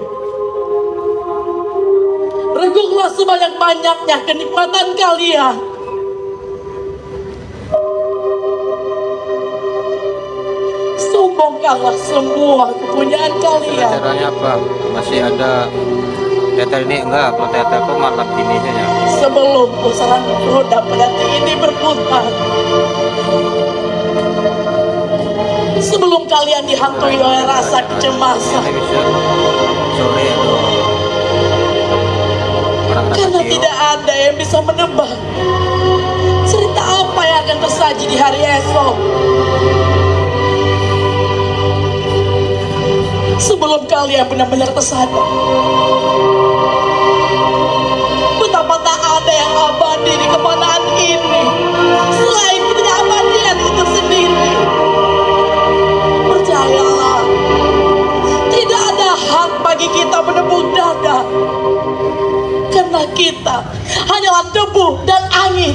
regunglah sebanyak-banyaknya kenikmatan kalian. Sombongkanlah semua kepunyaan kalian. Caranya apa? Masih ada teater ini enggak? Kalau teater aku malam ini saja. Sebelum pusaran roda pedati ini berputar, sebelum kalian dihantui oleh rasa kecemasan, karena tidak ada yang bisa menebak cerita apa yang akan tersaji di hari esok. Sebelum kalian benar-benar tersadar betapa tak ada yang abadi di kemanaan ini selain ketidakabadian itu sendiri. Percayalah, tidak ada hak bagi kita menepuk dada, karena kita hanyalah debu dan angin.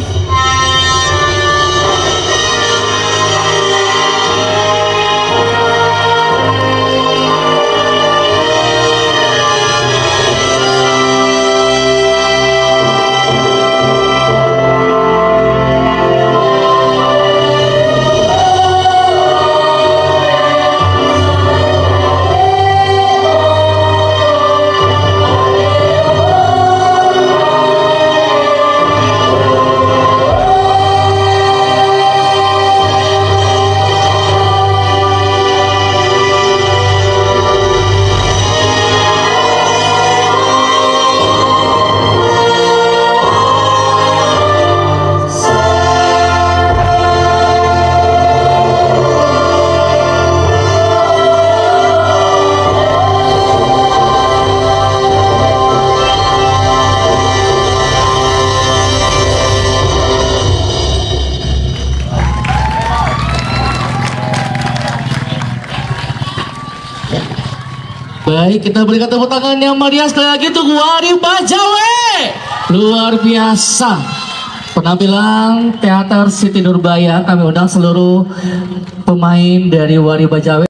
Baik, kita berikan tepuk tangan yang meriah sekali lagi untuk Wari Bajawe. Luar biasa. Penampilan teater Siti Nurbaya, kami undang seluruh pemain dari Wari Bajawe.